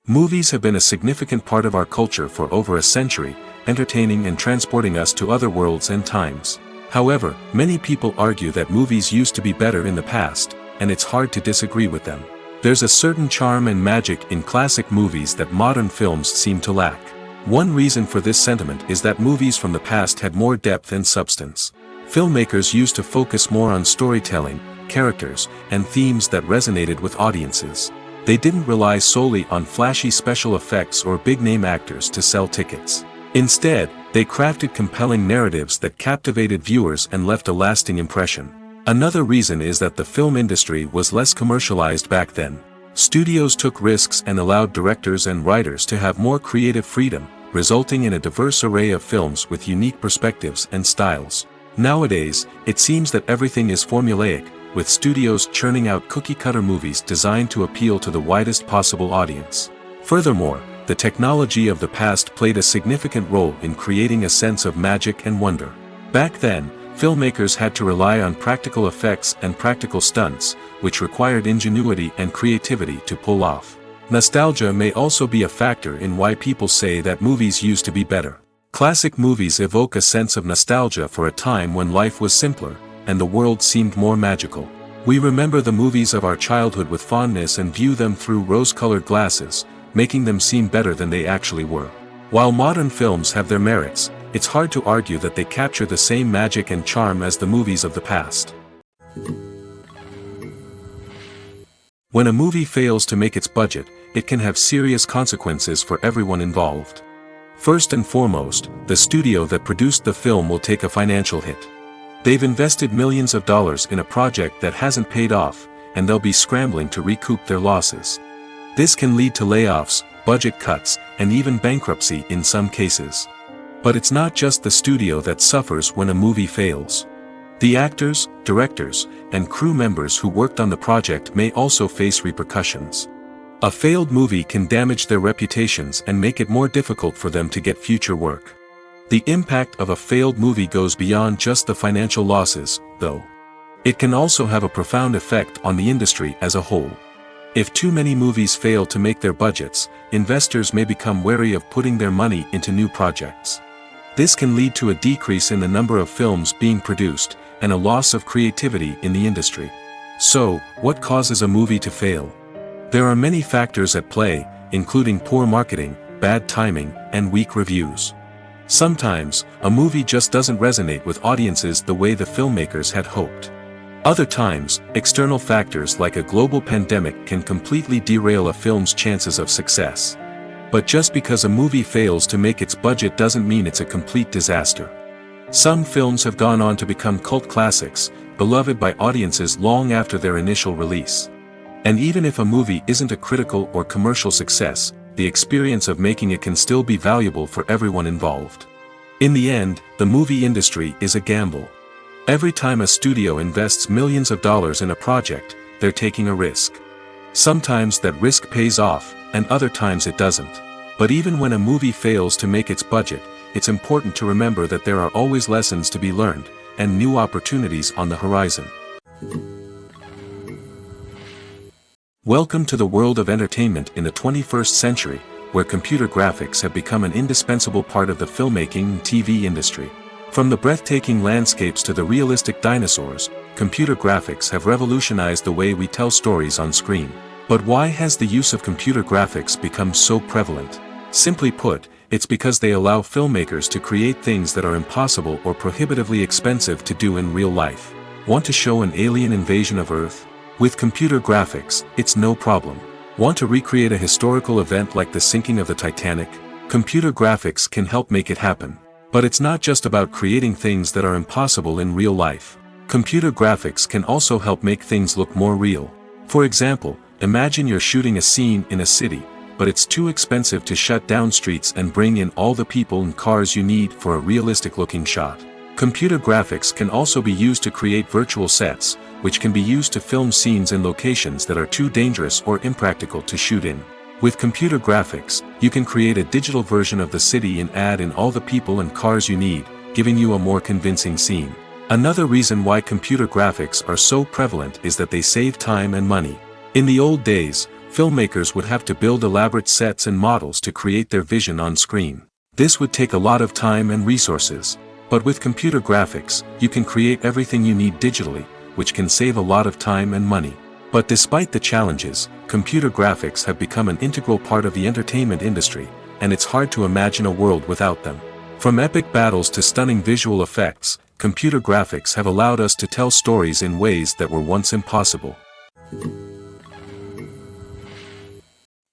[SPEAKER 1] Movies have been a significant part of our culture for over a century, entertaining and transporting us to other worlds and times. However, many people argue that movies used to be better in the past, and it's hard to disagree with them. There's a certain charm and magic in classic movies that modern films seem to lack. One reason for this sentiment is that movies from the past had more depth and substance. Filmmakers used to focus more on storytelling, characters, and themes that resonated with audiences. They didn't rely solely on flashy special effects or big-name actors to sell tickets. Instead, they crafted compelling narratives that captivated viewers and left a lasting impression. Another reason is that the film industry was less commercialized back then. Studios took risks and allowed directors and writers to have more creative freedom, resulting in a diverse array of films with unique perspectives and styles. Nowadays, it seems that everything is formulaic, with studios churning out cookie-cutter movies designed to appeal to the widest possible audience. Furthermore, the technology of the past played a significant role in creating a sense of magic and wonder. Back then, filmmakers had to rely on practical effects and practical stunts, which required ingenuity and creativity to pull off. Nostalgia may also be a factor in why people say that movies used to be better. Classic movies evoke a sense of nostalgia for a time when life was simpler, and the world seemed more magical. We remember the movies of our childhood with fondness and view them through rose-colored glasses, making them seem better than they actually were. While modern films have their merits, it's hard to argue that they capture the same magic and charm as the movies of the past. When a movie fails to make its budget, it can have serious consequences for everyone involved. First and foremost, the studio that produced the film will take a financial hit. They've invested millions of dollars in a project that hasn't paid off, and they'll be scrambling to recoup their losses. This can lead to layoffs, budget cuts, and even bankruptcy in some cases. But it's not just the studio that suffers when a movie fails. The actors, directors, and crew members who worked on the project may also face repercussions. A failed movie can damage their reputations and make it more difficult for them to get future work. The impact of a failed movie goes beyond just the financial losses, though. It can also have a profound effect on the industry as a whole. If too many movies fail to make their budgets, investors may become wary of putting their money into new projects. This can lead to a decrease in the number of films being produced, and a loss of creativity in the industry. So, what causes a movie to fail? There are many factors at play, including poor marketing, bad timing, and weak reviews. Sometimes, a movie just doesn't resonate with audiences the way the filmmakers had hoped. Other times, external factors like a global pandemic can completely derail a film's chances of success. But just because a movie fails to make its budget doesn't mean it's a complete disaster. Some films have gone on to become cult classics, beloved by audiences long after their initial release. And even if a movie isn't a critical or commercial success, the experience of making it can still be valuable for everyone involved. In the end, the movie industry is a gamble. Every time a studio invests millions of dollars in a project, they're taking a risk. Sometimes that risk pays off, and other times it doesn't. But even when a movie fails to make its budget, it's important to remember that there are always lessons to be learned, and new opportunities on the horizon. Welcome to the world of entertainment in the 21st century, where computer graphics have become an indispensable part of the filmmaking and TV industry. From the breathtaking landscapes to the realistic dinosaurs, computer graphics have revolutionized the way we tell stories on screen. But why has the use of computer graphics become so prevalent? Simply put, it's because they allow filmmakers to create things that are impossible or prohibitively expensive to do in real life. Want to show an alien invasion of Earth? With computer graphics, it's no problem. Want to recreate a historical event like the sinking of the Titanic? Computer graphics can help make it happen. But it's not just about creating things that are impossible in real life. Computer graphics can also help make things look more real. For example, imagine you're shooting a scene in a city, but it's too expensive to shut down streets and bring in all the people and cars you need for a realistic-looking shot. Computer graphics can also be used to create virtual sets, which can be used to film scenes in locations that are too dangerous or impractical to shoot in. With computer graphics, you can create a digital version of the city and add in all the people and cars you need, giving you a more convincing scene. Another reason why computer graphics are so prevalent is that they save time and money. In the old days, filmmakers would have to build elaborate sets and models to create their vision on screen. This would take a lot of time and resources. But with computer graphics, you can create everything you need digitally, which can save a lot of time and money. But despite the challenges, computer graphics have become an integral part of the entertainment industry, and it's hard to imagine a world without them. From epic battles to stunning visual effects, computer graphics have allowed us to tell stories in ways that were once impossible.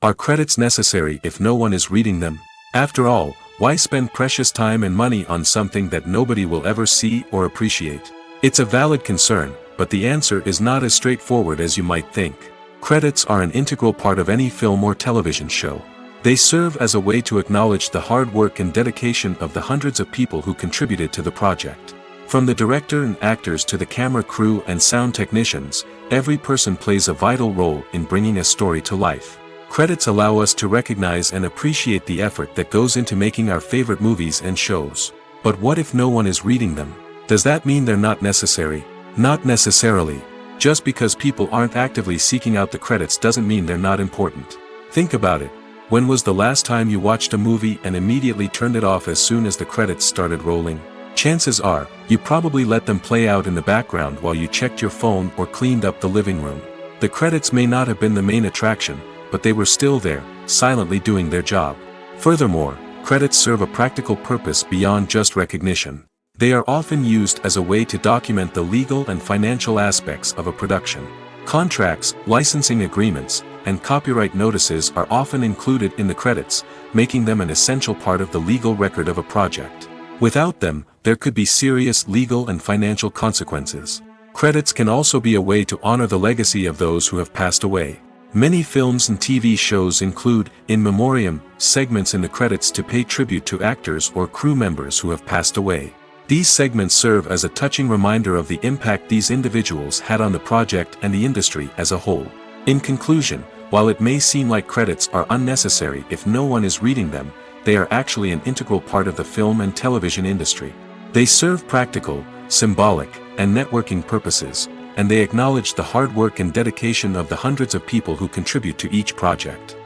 [SPEAKER 1] Are credits necessary if no one is reading them? After all, why spend precious time and money on something that nobody will ever see or appreciate? It's a valid concern, but the answer is not as straightforward as you might think. Credits are an integral part of any film or television show. They serve as a way to acknowledge the hard work and dedication of the hundreds of people who contributed to the project. From the director and actors to the camera crew and sound technicians, every person plays a vital role in bringing a story to life. Credits allow us to recognize and appreciate the effort that goes into making our favorite movies and shows. But what if no one is reading them? Does that mean they're not necessary? Not necessarily. Just because people aren't actively seeking out the credits doesn't mean they're not important. Think about it. When was the last time you watched a movie and immediately turned it off as soon as the credits started rolling? Chances are, you probably let them play out in the background while you checked your phone or cleaned up the living room. The credits may not have been the main attraction, but they were still there, silently doing their job. Furthermore, credits serve a practical purpose beyond just recognition. They are often used as a way to document the legal and financial aspects of a production. Contracts, licensing agreements, and copyright notices are often included in the credits, making them an essential part of the legal record of a project. Without them, there could be serious legal and financial consequences. Credits can also be a way to honor the legacy of those who have passed away. Many films and TV shows include, in memoriam, segments in the credits to pay tribute to actors or crew members who have passed away. These segments serve as a touching reminder of the impact these individuals had on the project and the industry as a whole. In conclusion, while it may seem like credits are unnecessary if no one is reading them, they are actually an integral part of the film and television industry. They serve practical, symbolic, and networking purposes, and they acknowledge the hard work and dedication of the hundreds of people who contribute to each project.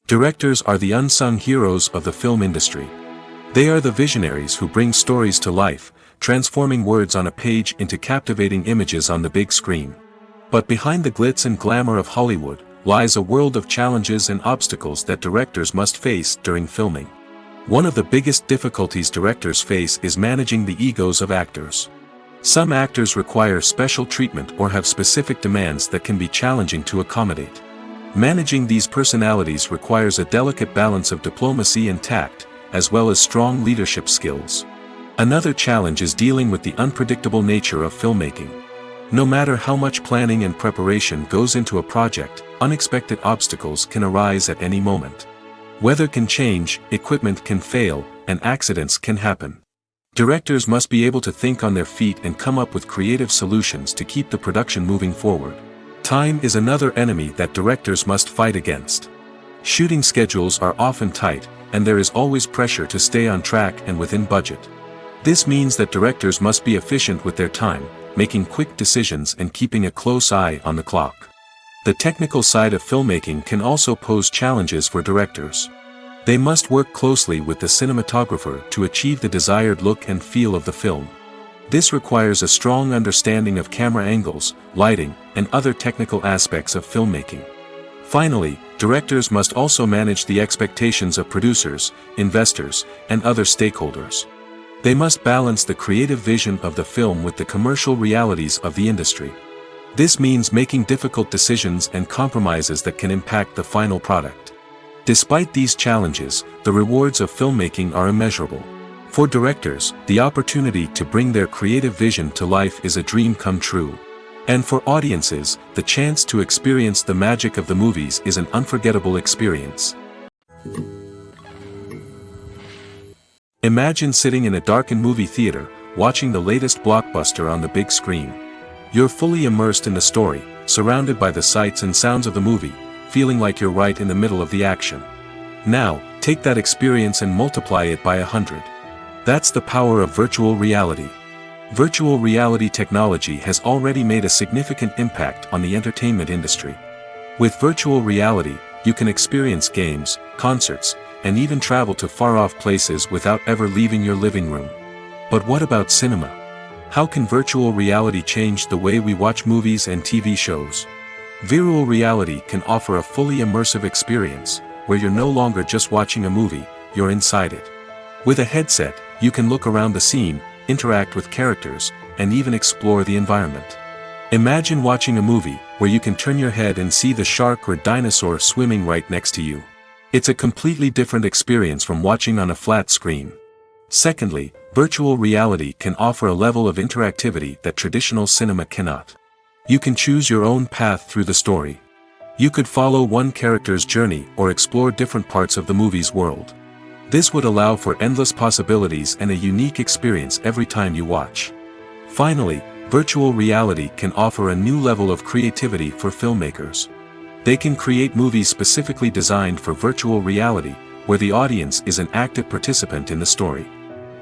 [SPEAKER 1] Directors are the unsung heroes of the film industry. They are the visionaries who bring stories to life, transforming words on a page into captivating images on the big screen. But behind the glitz and glamour of Hollywood, lies a world of challenges and obstacles that directors must face during filming. One of the biggest difficulties directors face is managing the egos of actors. Some actors require special treatment or have specific demands that can be challenging to accommodate. Managing these personalities requires a delicate balance of diplomacy and tact, as well as strong leadership skills. Another challenge is dealing with the unpredictable nature of filmmaking. No matter how much planning and preparation goes into a project, unexpected obstacles can arise at any moment. Weather can change, equipment can fail, and accidents can happen. Directors must be able to think on their feet and come up with creative solutions to keep the production moving forward. Time is another enemy that directors must fight against. Shooting schedules are often tight, and there is always pressure to stay on track and within budget. This means that directors must be efficient with their time, making quick decisions and keeping a close eye on the clock. The technical side of filmmaking can also pose challenges for directors. They must work closely with the cinematographer to achieve the desired look and feel of the film. This requires a strong understanding of camera angles, lighting, and other technical aspects of filmmaking. Finally, directors must also manage the expectations of producers, investors, and other stakeholders. They must balance the creative vision of the film with the commercial realities of the industry. This means making difficult decisions and compromises that can impact the final product. Despite these challenges, the rewards of filmmaking are immeasurable. For directors, the opportunity to bring their creative vision to life is a dream come true. And for audiences, the chance to experience the magic of the movies is an unforgettable experience. Imagine sitting in a darkened movie theater, watching the latest blockbuster on the big screen. You're fully immersed in the story, surrounded by the sights and sounds of the movie, feeling like you're right in the middle of the action. Now, take that experience and multiply it by 100. That's the power of virtual reality. Virtual reality technology has already made a significant impact on the entertainment industry. With virtual reality, you can experience games, concerts, and even travel to far-off places without ever leaving your living room. But what about cinema? How can virtual reality change the way we watch movies and TV shows? Virtual reality can offer a fully immersive experience, where you're no longer just watching a movie, you're inside it. With a headset, you can look around the scene, interact with characters, and even explore the environment. Imagine watching a movie where you can turn your head and see the shark or dinosaur swimming right next to you. It's a completely different experience from watching on a flat screen. Secondly, virtual reality can offer a level of interactivity that traditional cinema cannot. You can choose your own path through the story. You could follow one character's journey or explore different parts of the movie's world. This would allow for endless possibilities and a unique experience every time you watch. Finally, virtual reality can offer a new level of creativity for filmmakers. They can create movies specifically designed for virtual reality, where the audience is an active participant in the story.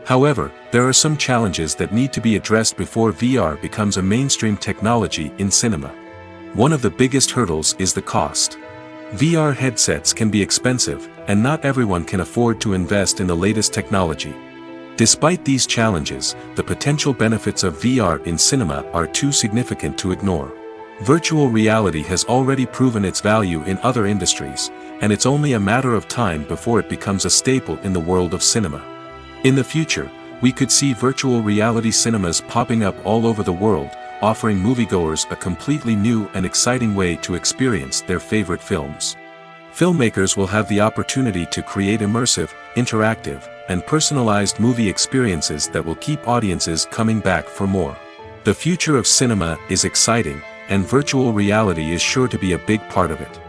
[SPEAKER 1] However, there are some challenges that need to be addressed before VR becomes a mainstream technology in cinema. One of the biggest hurdles is the cost. VR headsets can be expensive, and not everyone can afford to invest in the latest technology. Despite these challenges, the potential benefits of VR in cinema are too significant to ignore. Virtual reality has already proven its value in other industries, and it's only a matter of time before it becomes a staple in the world of cinema. In the future, we could see virtual reality cinemas popping up all over the world, offering moviegoers a completely new and exciting way to experience their favorite films. Filmmakers will have the opportunity to create immersive, interactive, and personalized movie experiences that will keep audiences coming back for more. The future of cinema is exciting, and virtual reality is sure to be a big part of it.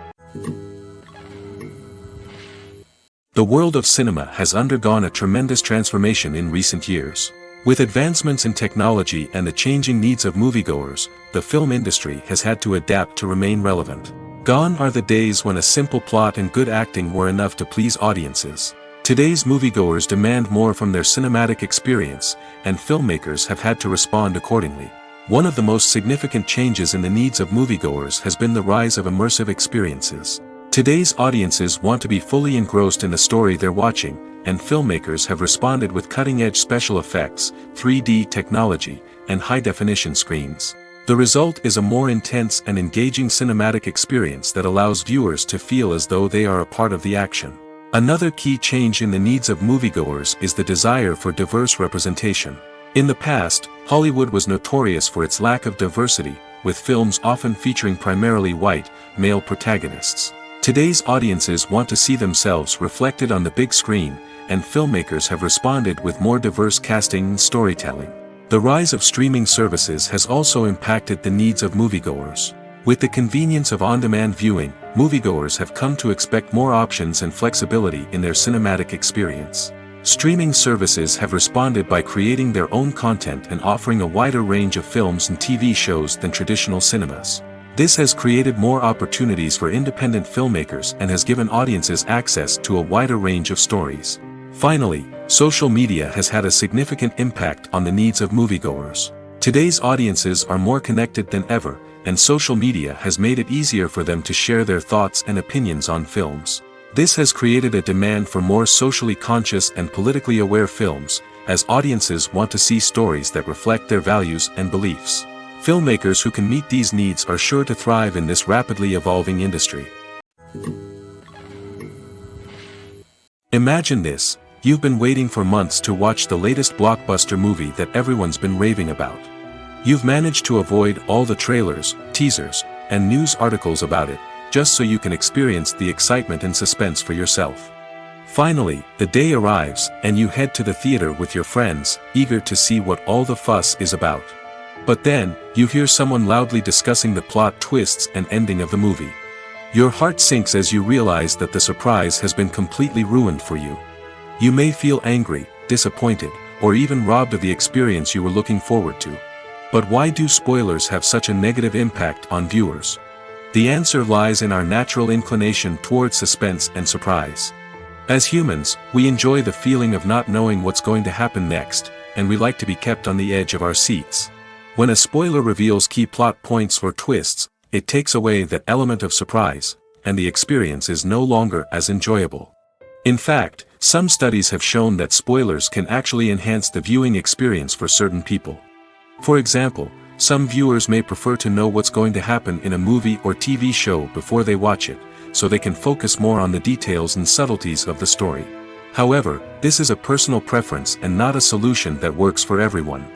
[SPEAKER 1] The world of cinema has undergone a tremendous transformation in recent years. With advancements in technology and the changing needs of moviegoers, the film industry has had to adapt to remain relevant. Gone are the days when a simple plot and good acting were enough to please audiences. Today's moviegoers demand more from their cinematic experience, and filmmakers have had to respond accordingly. One of the most significant changes in the needs of moviegoers has been the rise of immersive experiences. Today's audiences want to be fully engrossed in the story they're watching, and filmmakers have responded with cutting-edge special effects, 3D technology, and high-definition screens. The result is a more intense and engaging cinematic experience that allows viewers to feel as though they are a part of the action. Another key change in the needs of moviegoers is the desire for diverse representation. In the past, Hollywood was notorious for its lack of diversity, with films often featuring primarily white, male protagonists. Today's audiences want to see themselves reflected on the big screen, and filmmakers have responded with more diverse casting and storytelling. The rise of streaming services has also impacted the needs of moviegoers. With the convenience of on-demand viewing, moviegoers have come to expect more options and flexibility in their cinematic experience. Streaming services have responded by creating their own content and offering a wider range of films and TV shows than traditional cinemas. This has created more opportunities for independent filmmakers and has given audiences access to a wider range of stories. Finally, social media has had a significant impact on the needs of moviegoers. Today's audiences are more connected than ever, and social media has made it easier for them to share their thoughts and opinions on films. This has created a demand for more socially conscious and politically aware films, as audiences want to see stories that reflect their values and beliefs. Filmmakers who can meet these needs are sure to thrive in this rapidly evolving industry. Imagine this: you've been waiting for months to watch the latest blockbuster movie that everyone's been raving about. You've managed to avoid all the trailers, teasers, and news articles about it, just so you can experience the excitement and suspense for yourself. Finally, the day arrives, and you head to the theater with your friends, eager to see what all the fuss is about. But then, you hear someone loudly discussing the plot twists and ending of the movie. Your heart sinks as you realize that the surprise has been completely ruined for you. You may feel angry, disappointed, or even robbed of the experience you were looking forward to. But why do spoilers have such a negative impact on viewers? The answer lies in our natural inclination toward suspense and surprise. As humans, we enjoy the feeling of not knowing what's going to happen next, and we like to be kept on the edge of our seats. When a spoiler reveals key plot points or twists, it takes away that element of surprise, and the experience is no longer as enjoyable. In fact, some studies have shown that spoilers can actually enhance the viewing experience for certain people. For example, some viewers may prefer to know what's going to happen in a movie or TV show before they watch it, so they can focus more on the details and subtleties of the story. However, this is a personal preference and not a solution that works for everyone.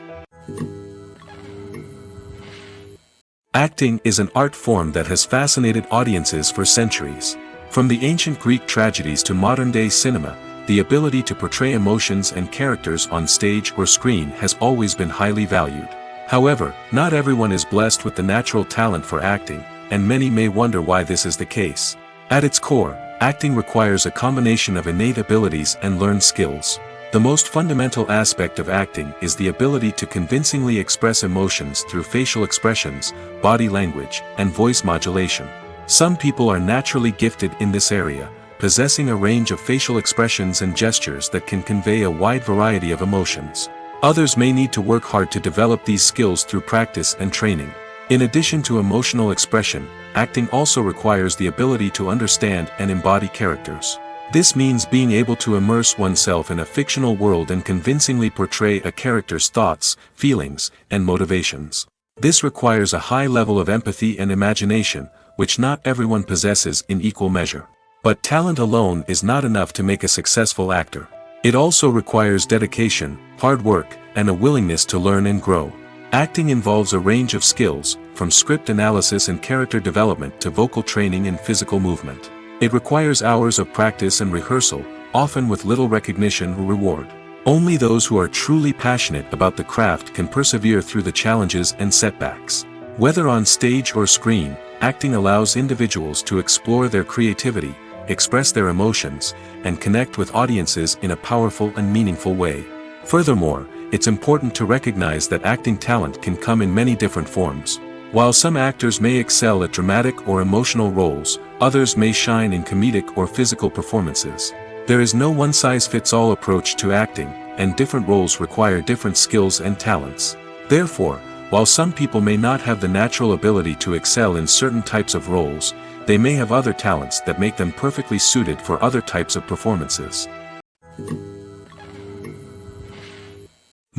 [SPEAKER 1] Acting is an art form that has fascinated audiences for centuries. From the ancient Greek tragedies to modern-day cinema, the ability to portray emotions and characters on stage or screen has always been highly valued. However, not everyone is blessed with the natural talent for acting, and many may wonder why this is the case. At its core, acting requires a combination of innate abilities and learned skills. The most fundamental aspect of acting is the ability to convincingly express emotions through facial expressions, body language, and voice modulation. Some people are naturally gifted in this area, possessing a range of facial expressions and gestures that can convey a wide variety of emotions. Others may need to work hard to develop these skills through practice and training. In addition to emotional expression, acting also requires the ability to understand and embody characters. This means being able to immerse oneself in a fictional world and convincingly portray a character's thoughts, feelings, and motivations. This requires a high level of empathy and imagination, which not everyone possesses in equal measure. But talent alone is not enough to make a successful actor. It also requires dedication, hard work, and a willingness to learn and grow. Acting involves a range of skills, from script analysis and character development to vocal training and physical movement. It requires hours of practice and rehearsal, often with little recognition or reward. Only those who are truly passionate about the craft can persevere through the challenges and setbacks. Whether on stage or screen, acting allows individuals to explore their creativity, express their emotions, and connect with audiences in a powerful and meaningful way. Furthermore, it's important to recognize that acting talent can come in many different forms. While some actors may excel at dramatic or emotional roles, others may shine in comedic or physical performances. There is no one-size-fits-all approach to acting, and different roles require different skills and talents. Therefore, while some people may not have the natural ability to excel in certain types of roles, they may have other talents that make them perfectly suited for other types of performances.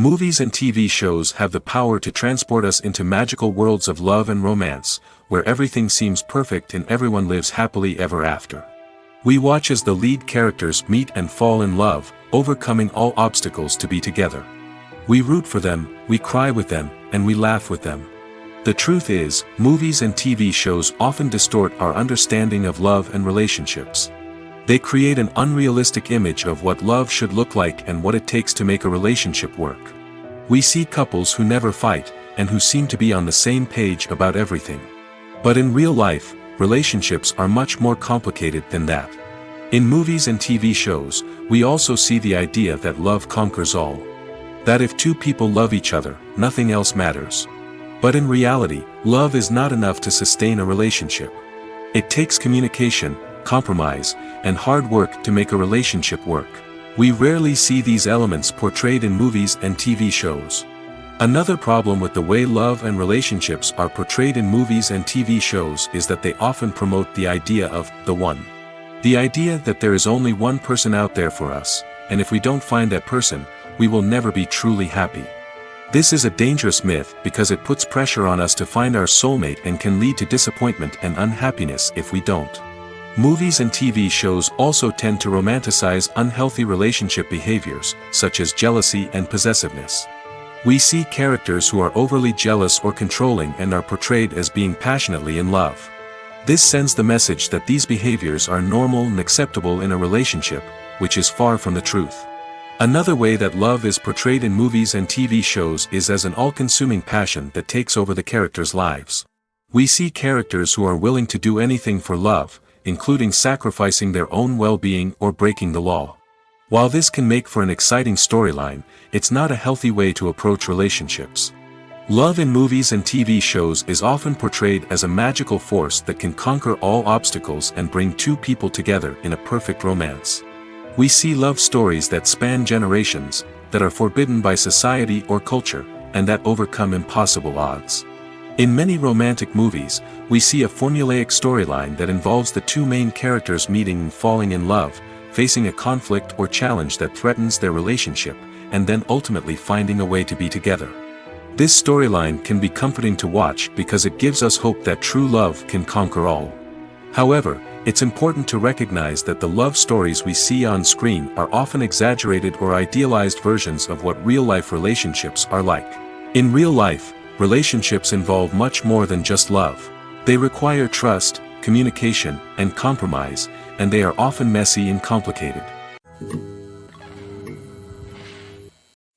[SPEAKER 1] Movies and TV shows have the power to transport us into magical worlds of love and romance, where everything seems perfect and everyone lives happily ever after. We watch as the lead characters meet and fall in love, overcoming all obstacles to be together. We root for them, we cry with them, and we laugh with them. The truth is, movies and TV shows often distort our understanding of love and relationships. They create an unrealistic image of what love should look like and what it takes to make a relationship work. We see couples who never fight, and who seem to be on the same page about everything. But in real life, relationships are much more complicated than that. In movies and TV shows, we also see the idea that love conquers all. That if two people love each other, nothing else matters. But in reality, love is not enough to sustain a relationship. It takes communication, compromise, and hard work to make a relationship work. We rarely see these elements portrayed in movies and TV shows. Another problem with the way love and relationships are portrayed in movies and TV shows is that they often promote the idea of the one. The idea that there is only one person out there for us, and if we don't find that person, we will never be truly happy. This is a dangerous myth because it puts pressure on us to find our soulmate and can lead to disappointment and unhappiness if we don't. Movies and TV shows also tend to romanticize unhealthy relationship behaviors, such as jealousy and possessiveness. We see characters who are overly jealous or controlling and are portrayed as being passionately in love. This sends the message that these behaviors are normal and acceptable in a relationship, which is far from the truth. Another way that love is portrayed in movies and TV shows is as an all-consuming passion that takes over the characters' lives. We see characters who are willing to do anything for love, including sacrificing their own well-being or breaking the law. While this can make for an exciting storyline, it's not a healthy way to approach relationships. Love in movies and TV shows is often portrayed as a magical force that can conquer all obstacles and bring two people together in a perfect romance. We see love stories that span generations, that are forbidden by society or culture, and that overcome impossible odds. In many romantic movies, we see a formulaic storyline that involves the two main characters meeting and falling in love, facing a conflict or challenge that threatens their relationship, and then ultimately finding a way to be together. This storyline can be comforting to watch because it gives us hope that true love can conquer all. However, it's important to recognize that the love stories we see on screen are often exaggerated or idealized versions of what real-life relationships are like. In real life, relationships involve much more than just love. They require trust, communication, and compromise, and they are often messy and complicated.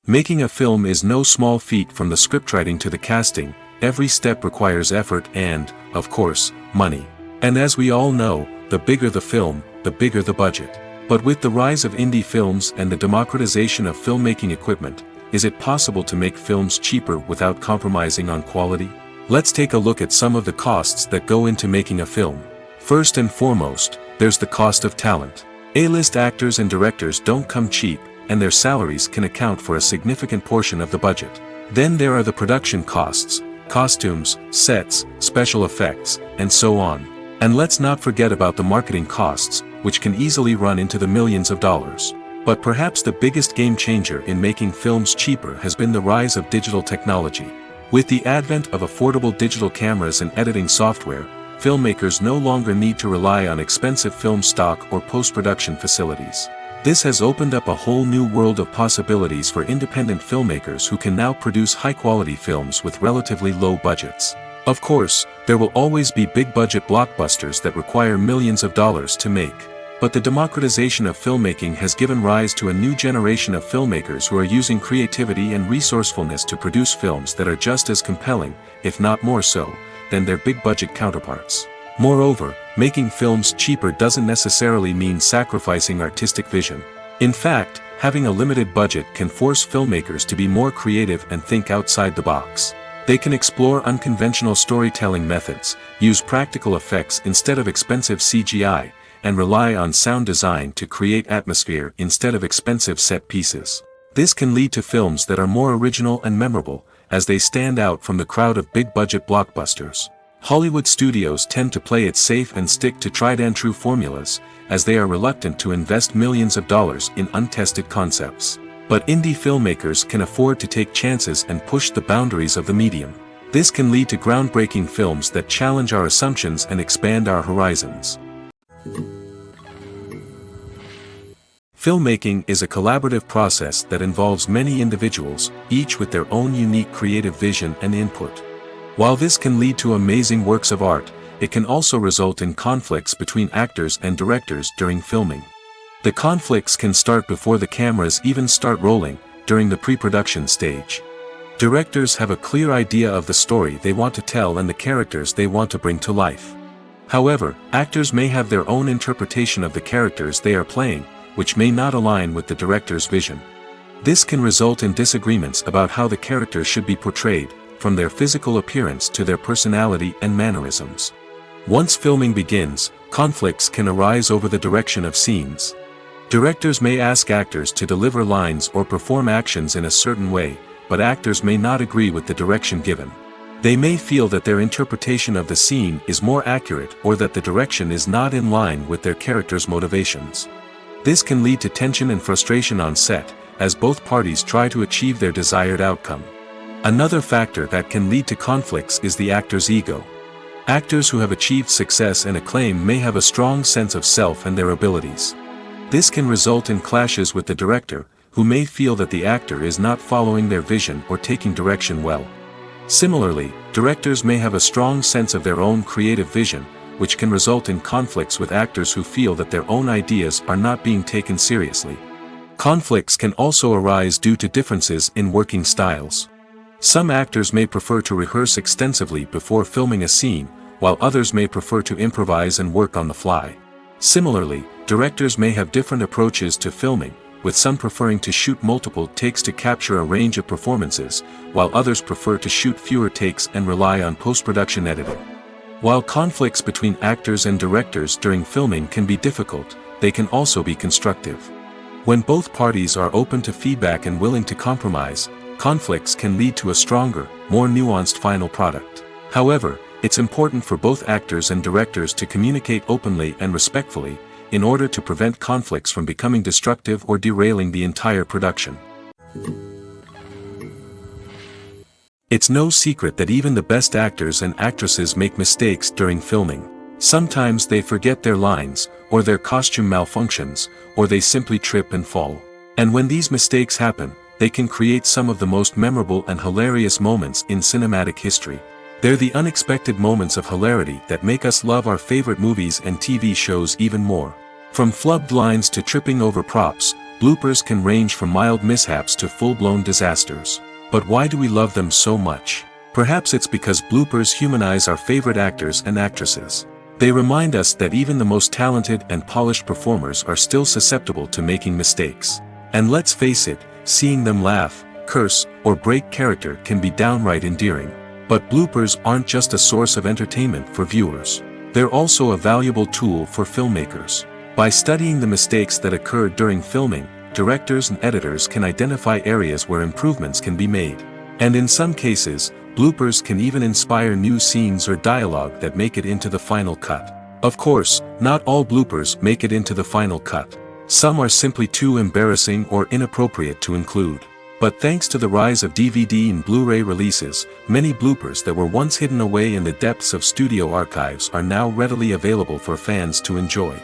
[SPEAKER 1] Making a film is no small feat. From the scriptwriting to the casting, every step requires effort and, of course, money. And as we all know, the bigger the film, the bigger the budget. But with the rise of indie films and the democratization of filmmaking equipment, is it possible to make films cheaper without compromising on quality? Let's take a look at some of the costs that go into making a film. First and foremost, there's the cost of talent. A-list actors and directors don't come cheap, and their salaries can account for a significant portion of the budget. Then there are the production costs, costumes, sets, special effects, and so on. And let's not forget about the marketing costs, which can easily run into the millions of dollars. But perhaps the biggest game changer in making films cheaper has been the rise of digital technology. With the advent of affordable digital cameras and editing software, filmmakers no longer need to rely on expensive film stock or post-production facilities. This has opened up a whole new world of possibilities for independent filmmakers who can now produce high-quality films with relatively low budgets. Of course, there will always be big-budget blockbusters that require millions of dollars to make. But the democratization of filmmaking has given rise to a new generation of filmmakers who are using creativity and resourcefulness to produce films that are just as compelling, if not more so, than their big-budget counterparts. Moreover, making films cheaper doesn't necessarily mean sacrificing artistic vision. In fact, having a limited budget can force filmmakers to be more creative and think outside the box. They can explore unconventional storytelling methods, use practical effects instead of expensive CGI, and rely on sound design to create atmosphere instead of expensive set pieces. This can lead to films that are more original and memorable, as they stand out from the crowd of big-budget blockbusters. Hollywood studios tend to play it safe and stick to tried-and-true formulas, as they are reluctant to invest millions of dollars in untested concepts. But indie filmmakers can afford to take chances and push the boundaries of the medium. This can lead to groundbreaking films that challenge our assumptions and expand our horizons. Filmmaking is a collaborative process that involves many individuals, each with their own unique creative vision and input. While this can lead to amazing works of art, it can also result in conflicts between actors and directors during filming. The conflicts can start before the cameras even start rolling, during the pre-production stage. Directors have a clear idea of the story they want to tell and the characters they want to bring to life. However, actors may have their own interpretation of the characters they are playing, which may not align with the director's vision. This can result in disagreements about how the characters should be portrayed, from their physical appearance to their personality and mannerisms. Once filming begins, conflicts can arise over the direction of scenes. Directors may ask actors to deliver lines or perform actions in a certain way, but actors may not agree with the direction given. They may feel that their interpretation of the scene is more accurate or that the direction is not in line with their character's motivations. This can lead to tension and frustration on set, as both parties try to achieve their desired outcome. Another factor that can lead to conflicts is the actor's ego. Actors who have achieved success and acclaim may have a strong sense of self and their abilities. This can result in clashes with the director, who may feel that the actor is not following their vision or taking direction well. Similarly, directors may have a strong sense of their own creative vision, which can result in conflicts with actors who feel that their own ideas are not being taken seriously. Conflicts can also arise due to differences in working styles. Some actors may prefer to rehearse extensively before filming a scene, while others may prefer to improvise and work on the fly. Similarly, directors may have different approaches to filming, with some preferring to shoot multiple takes to capture a range of performances, while others prefer to shoot fewer takes and rely on post-production editing. While conflicts between actors and directors during filming can be difficult, they can also be constructive. When both parties are open to feedback and willing to compromise, conflicts can lead to a stronger, more nuanced final product. However, it's important for both actors and directors to communicate openly and respectfully, in order to prevent conflicts from becoming destructive or derailing the entire production. It's no secret that even the best actors and actresses make mistakes during filming. Sometimes they forget their lines, or their costume malfunctions, or they simply trip and fall. And when these mistakes happen, they can create some of the most memorable and hilarious moments in cinematic history. They're the unexpected moments of hilarity that make us love our favorite movies and TV shows even more. From flubbed lines to tripping over props, bloopers can range from mild mishaps to full-blown disasters. But why do we love them so much? Perhaps it's because bloopers humanize our favorite actors and actresses. They remind us that even the most talented and polished performers are still susceptible to making mistakes. And let's face it, seeing them laugh, curse, or break character can be downright endearing. But bloopers aren't just a source of entertainment for viewers. They're also a valuable tool for filmmakers. By studying the mistakes that occurred during filming, directors and editors can identify areas where improvements can be made. And in some cases, bloopers can even inspire new scenes or dialogue that make it into the final cut. Of course, not all bloopers make it into the final cut. Some are simply too embarrassing or inappropriate to include. But thanks to the rise of DVD and Blu-ray releases, many bloopers that were once hidden away in the depths of studio archives are now readily available for fans to enjoy.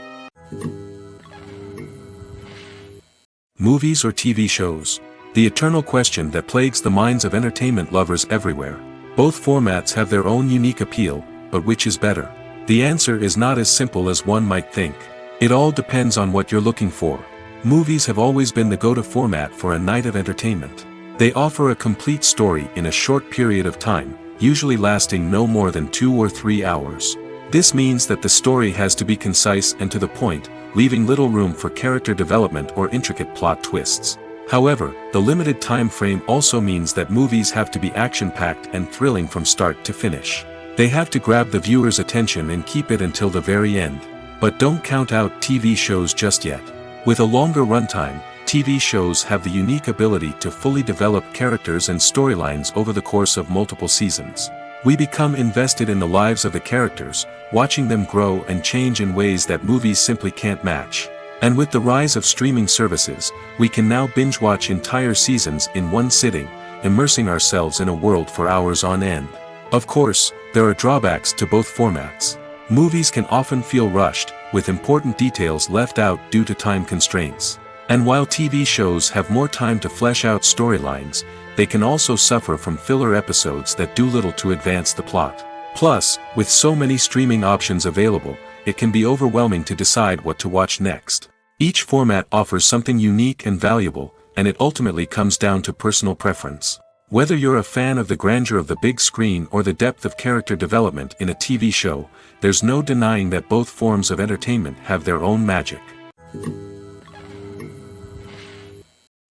[SPEAKER 1] Movies or TV shows? The eternal question that plagues the minds of entertainment lovers everywhere. Both formats have their own unique appeal, but which is better? The answer is not as simple as one might think. It all depends on what you're looking for. Movies have always been the go-to format for a night of entertainment. They offer a complete story in a short period of time, usually lasting no more than 2 or 3 hours. This means that the story has to be concise and to the point, leaving little room for character development or intricate plot twists. However, the limited time frame also means that movies have to be action-packed and thrilling from start to finish. They have to grab the viewer's attention and keep it until the very end. But don't count out TV shows just yet. With a longer runtime, TV shows have the unique ability to fully develop characters and storylines over the course of multiple seasons. We become invested in the lives of the characters, watching them grow and change in ways that movies simply can't match. And with the rise of streaming services, we can now binge-watch entire seasons in one sitting, immersing ourselves in a world for hours on end. Of course, there are drawbacks to both formats. Movies can often feel rushed, with important details left out due to time constraints. And while TV shows have more time to flesh out storylines, they can also suffer from filler episodes that do little to advance the plot. Plus, with so many streaming options available, it can be overwhelming to decide what to watch next. Each format offers something unique and valuable, and it ultimately comes down to personal preference. Whether you're a fan of the grandeur of the big screen or the depth of character development in a TV show, there's no denying that both forms of entertainment have their own magic.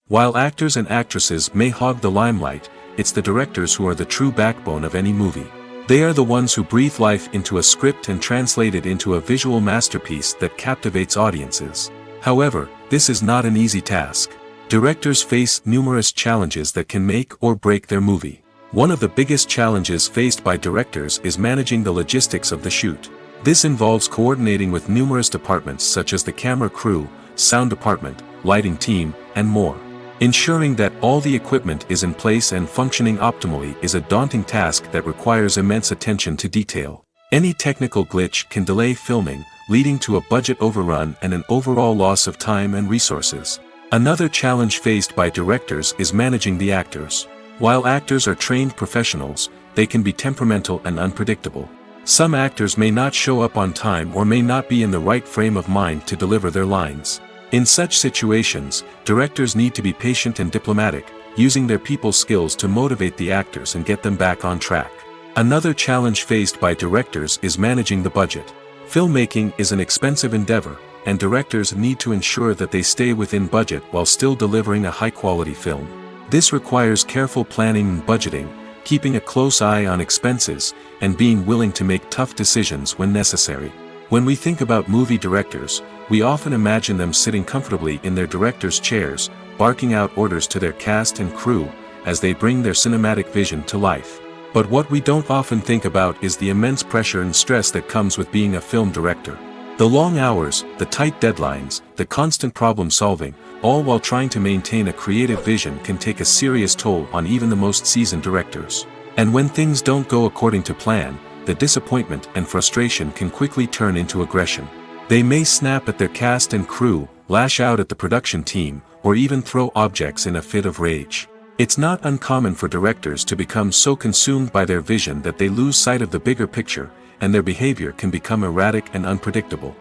[SPEAKER 1] While actors and actresses may hog the limelight, it's the directors who are the true backbone of any movie. They are the ones who breathe life into a script and translate it into a visual masterpiece that captivates audiences. However, this is not an easy task. Directors face numerous challenges that can make or break their movie. One of the biggest challenges faced by directors is managing the logistics of the shoot. This involves coordinating with numerous departments such as the camera crew, sound department, lighting team, and more. Ensuring that all the equipment is in place and functioning optimally is a daunting task that requires immense attention to detail. Any technical glitch can delay filming, leading to a budget overrun and an overall loss of time and resources. Another challenge faced by directors is managing the actors. While actors are trained professionals, they can be temperamental and unpredictable. Some actors may not show up on time or may not be in the right frame of mind to deliver their lines. In such situations, directors need to be patient and diplomatic, using their people skills to motivate the actors and get them back on track. Another challenge faced by directors is managing the budget. Filmmaking is an expensive endeavor, and directors need to ensure that they stay within budget while still delivering a high-quality film. This requires careful planning and budgeting, keeping a close eye on expenses, and being willing to make tough decisions when necessary. When we think about movie directors, we often imagine them sitting comfortably in their director's chairs, barking out orders to their cast and crew, as they bring their cinematic vision to life. But what we don't often think about is the immense pressure and stress that comes with being a film director. The long hours, the tight deadlines, the constant problem solving, all while trying to maintain a creative vision can take a serious toll on even the most seasoned directors. And when things don't go according to plan, the disappointment and frustration can quickly turn into aggression. They may snap at their cast and crew, lash out at the production team, or even throw objects in a fit of rage. It's not uncommon for directors to become so consumed by their vision that they lose sight of the bigger picture, and their behavior can become erratic and unpredictable.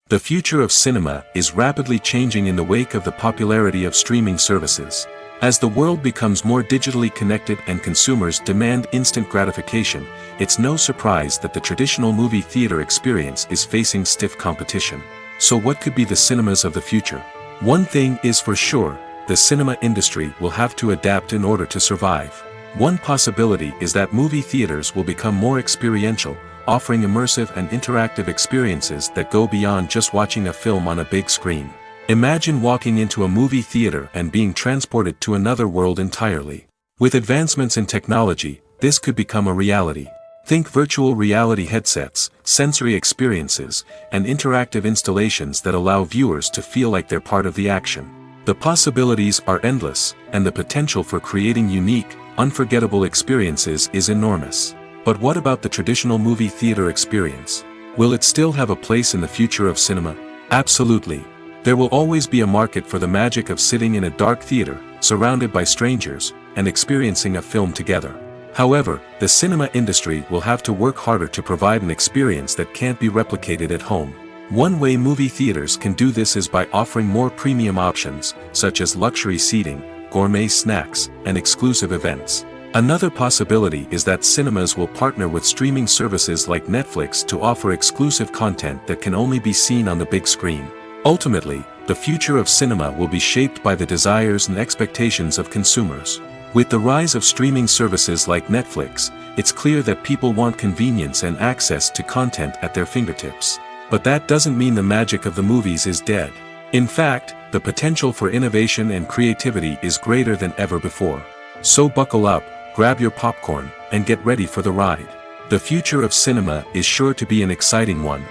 [SPEAKER 1] The future of cinema is rapidly changing in the wake of the popularity of streaming services. As the world becomes more digitally connected and consumers demand instant gratification, it's no surprise that the traditional movie theater experience is facing stiff competition. So what could be the cinemas of the future? One thing is for sure, the cinema industry will have to adapt in order to survive. One possibility is that movie theaters will become more experiential, offering immersive and interactive experiences that go beyond just watching a film on a big screen. Imagine walking into a movie theater and being transported to another world entirely. With advancements in technology, this could become a reality. Think virtual reality headsets, sensory experiences, and interactive installations that allow viewers to feel like they're part of the action. The possibilities are endless, and the potential for creating unique, unforgettable experiences is enormous. But what about the traditional movie theater experience? Will it still have a place in the future of cinema? Absolutely. There will always be a market for the magic of sitting in a dark theater, surrounded by strangers, and experiencing a film together. However, the cinema industry will have to work harder to provide an experience that can't be replicated at home. One way movie theaters can do this is by offering more premium options, such as luxury seating, gourmet snacks, and exclusive events. Another possibility is that cinemas will partner with streaming services like Netflix to offer exclusive content that can only be seen on the big screen. Ultimately, the future of cinema will be shaped by the desires and expectations of consumers. With the rise of streaming services like Netflix, it's clear that people want convenience and access to content at their fingertips. But that doesn't mean the magic of the movies is dead. In fact, the potential for innovation and creativity is greater than ever before. So buckle up, grab your popcorn, and get ready for the ride. The future of cinema is sure to be an exciting one.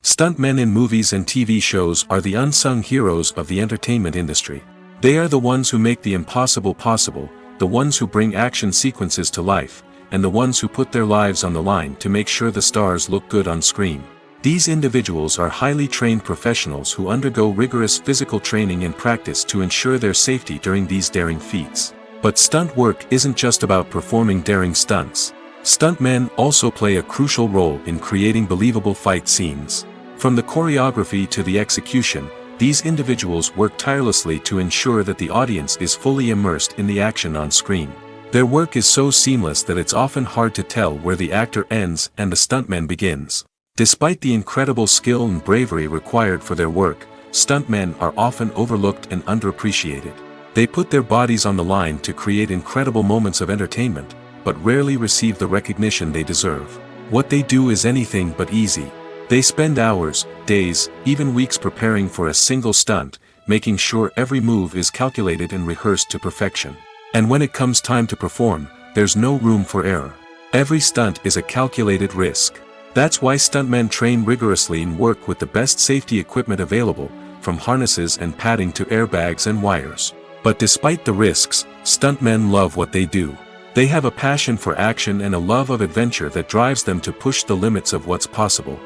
[SPEAKER 1] Stuntmen in movies and TV shows are the unsung heroes of the entertainment industry. They are the ones who make the impossible possible, the ones who bring action sequences to life, and the ones who put their lives on the line to make sure the stars look good on screen. These individuals are highly trained professionals who undergo rigorous physical training and practice to ensure their safety during these daring feats. But stunt work isn't just about performing daring stunts. Stuntmen also play a crucial role in creating believable fight scenes. From the choreography to the execution, these individuals work tirelessly to ensure that the audience is fully immersed in the action on screen. Their work is so seamless that it's often hard to tell where the actor ends and the stuntman begins. Despite the incredible skill and bravery required for their work, stuntmen are often overlooked and underappreciated. They put their bodies on the line to create incredible moments of entertainment, but rarely receive the recognition they deserve. What they do is anything but easy. They spend hours, days, even weeks preparing for a single stunt, making sure every move is calculated and rehearsed to perfection. And when it comes time to perform, there's no room for error. Every stunt is a calculated risk. That's why stuntmen train rigorously and work with the best safety equipment available, from harnesses and padding to airbags and wires. But despite the risks, stuntmen love what they do. They have a passion for action and a love of adventure that drives them to push the limits of what's possible.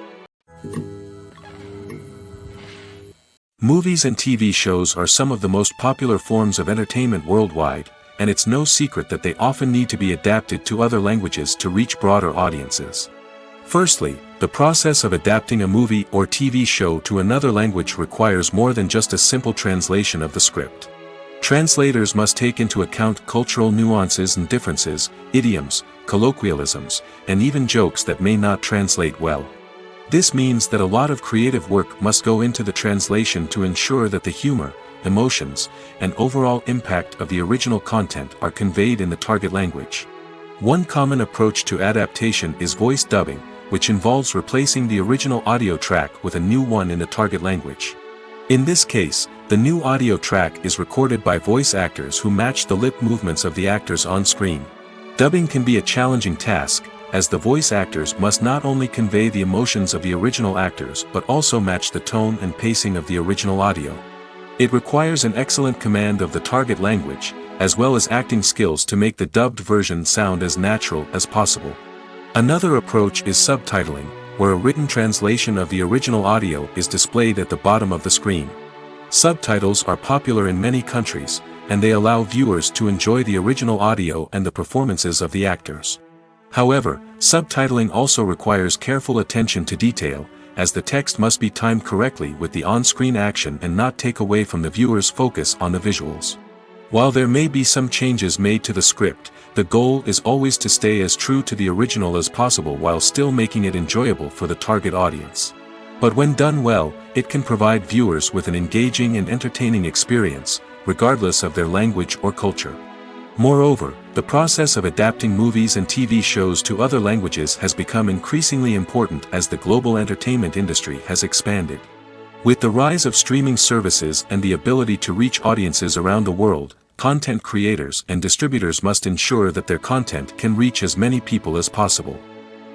[SPEAKER 1] Movies and TV shows are some of the most popular forms of entertainment worldwide, and it's no secret that they often need to be adapted to other languages to reach broader audiences. Firstly, the process of adapting a movie or TV show to another language requires more than just a simple translation of the script. Translators must take into account cultural nuances and differences, idioms, colloquialisms, and even jokes that may not translate well. This means that a lot of creative work must go into the translation to ensure that the humor, emotions, and overall impact of the original content are conveyed in the target language. One common approach to adaptation is voice dubbing, which involves replacing the original audio track with a new one in the target language. In this case, the new audio track is recorded by voice actors who match the lip movements of the actors on screen. Dubbing can be a challenging task, as the voice actors must not only convey the emotions of the original actors but also match the tone and pacing of the original audio. It requires an excellent command of the target language, as well as acting skills to make the dubbed version sound as natural as possible. Another approach is subtitling, where a written translation of the original audio is displayed at the bottom of the screen. Subtitles are popular in many countries, and they allow viewers to enjoy the original audio and the performances of the actors. However, subtitling also requires careful attention to detail, as the text must be timed correctly with the on-screen action and not take away from the viewer's focus on the visuals. While there may be some changes made to the script, the goal is always to stay as true to the original as possible while still making it enjoyable for the target audience. But when done well, it can provide viewers with an engaging and entertaining experience, regardless of their language or culture. Moreover, the process of adapting movies and TV shows to other languages has become increasingly important as the global entertainment industry has expanded. With the rise of streaming services and the ability to reach audiences around the world, content creators and distributors must ensure that their content can reach as many people as possible.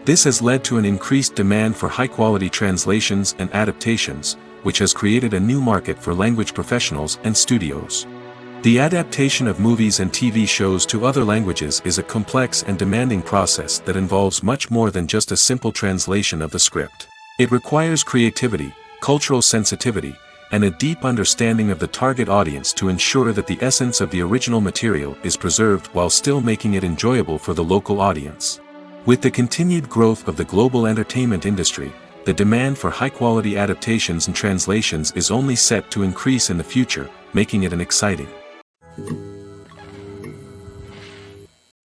[SPEAKER 1] This has led to an increased demand for high-quality translations and adaptations, which has created a new market for language professionals and studios. The adaptation of movies and TV shows to other languages is a complex and demanding process that involves much more than just a simple translation of the script. It requires creativity, cultural sensitivity, and a deep understanding of the target audience to ensure that the essence of the original material is preserved while still making it enjoyable for the local audience. With the continued growth of the global entertainment industry, the demand for high-quality adaptations and translations is only set to increase in the future, making it an exciting.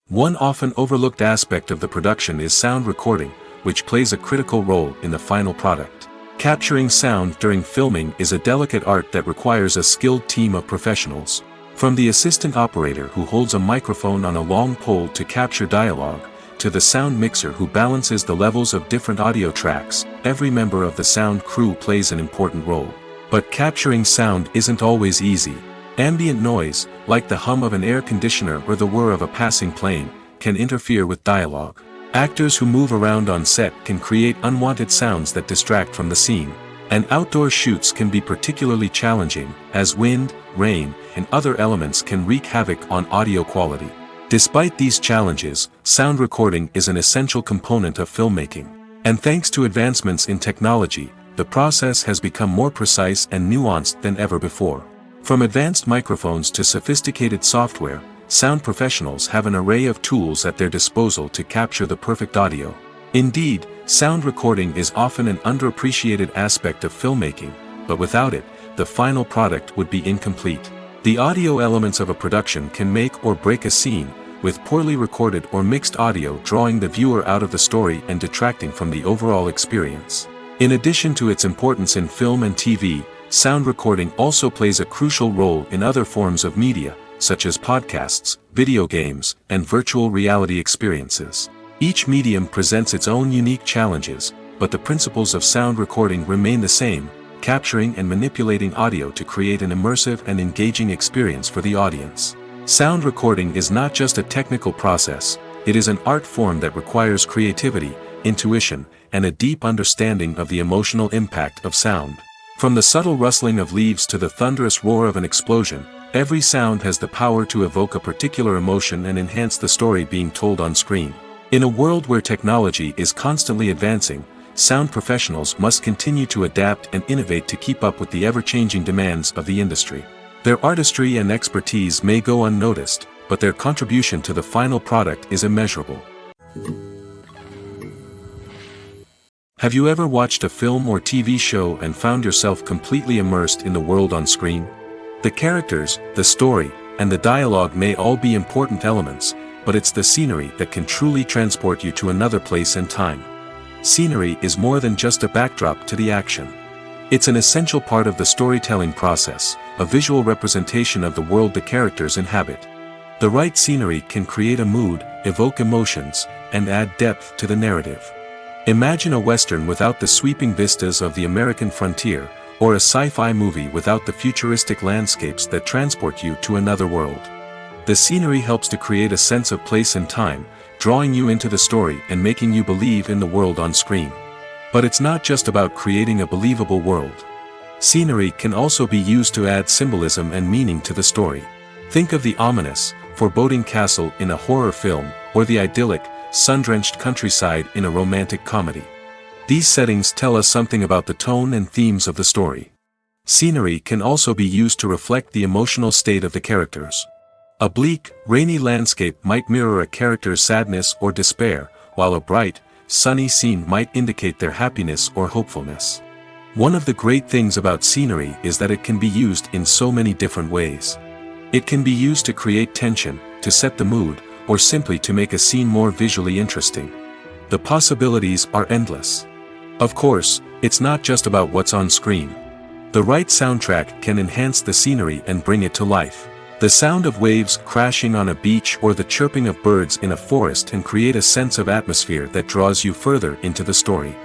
[SPEAKER 1] One often overlooked aspect of the production is sound recording, which plays a critical role in the final product. Capturing sound during filming is a delicate art that requires a skilled team of professionals. From the assistant operator who holds a microphone on a long pole to capture dialogue, to the sound mixer who balances the levels of different audio tracks, every member of the sound crew plays an important role. But capturing sound isn't always easy. Ambient noise, like the hum of an air conditioner or the whir of a passing plane, can interfere with dialogue. Actors who move around on set can create unwanted sounds that distract from the scene. And outdoor shoots can be particularly challenging, as wind, rain, and other elements can wreak havoc on audio quality. Despite these challenges, sound recording is an essential component of filmmaking. And thanks to advancements in technology, the process has become more precise and nuanced than ever before. From advanced microphones to sophisticated software, sound professionals have an array of tools at their disposal to capture the perfect audio. Indeed, sound recording is often an underappreciated aspect of filmmaking, but without it, the final product would be incomplete. The audio elements of a production can make or break a scene, with poorly recorded or mixed audio drawing the viewer out of the story and detracting from the overall experience. In addition to its importance in film and TV, sound recording also plays a crucial role in other forms of media, such as podcasts, video games, and virtual reality experiences. Each medium presents its own unique challenges, but the principles of sound recording remain the same, capturing and manipulating audio to create an immersive and engaging experience for the audience. Sound recording is not just a technical process, it is an art form that requires creativity, intuition, and a deep understanding of the emotional impact of sound. From the subtle rustling of leaves to the thunderous roar of an explosion, every sound has the power to evoke a particular emotion and enhance the story being told on screen. In a world where technology is constantly advancing, sound professionals must continue to adapt and innovate to keep up with the ever-changing demands of the industry. Their artistry and expertise may go unnoticed, but their contribution to the final product is immeasurable. Have you ever watched a film or TV show and found yourself completely immersed in the world on screen? The characters, the story, and the dialogue may all be important elements, but it's the scenery that can truly transport you to another place and time. Scenery is more than just a backdrop to the action. It's an essential part of the storytelling process, a visual representation of the world the characters inhabit. The right scenery can create a mood, evoke emotions, and add depth to the narrative. Imagine a Western without the sweeping vistas of the American frontier, or a sci-fi movie without the futuristic landscapes that transport you to another world. The scenery helps to create a sense of place and time, drawing you into the story and making you believe in the world on screen. But it's not just about creating a believable world. Scenery can also be used to add symbolism and meaning to the story. Think of the ominous, foreboding castle in a horror film, or the idyllic, sun-drenched countryside in a romantic comedy. These settings tell us something about the tone and themes of the story. Scenery can also be used to reflect the emotional state of the characters. A bleak, rainy landscape might mirror a character's sadness or despair, while a bright, sunny scene might indicate their happiness or hopefulness. One of the great things about scenery is that it can be used in so many different ways. It can be used to create tension, to set the mood, or simply to make a scene more visually interesting. The possibilities are endless. Of course, it's not just about what's on screen. The right soundtrack can enhance the scenery and bring it to life. The sound of waves crashing on a beach or the chirping of birds in a forest can create a sense of atmosphere that draws you further into the story.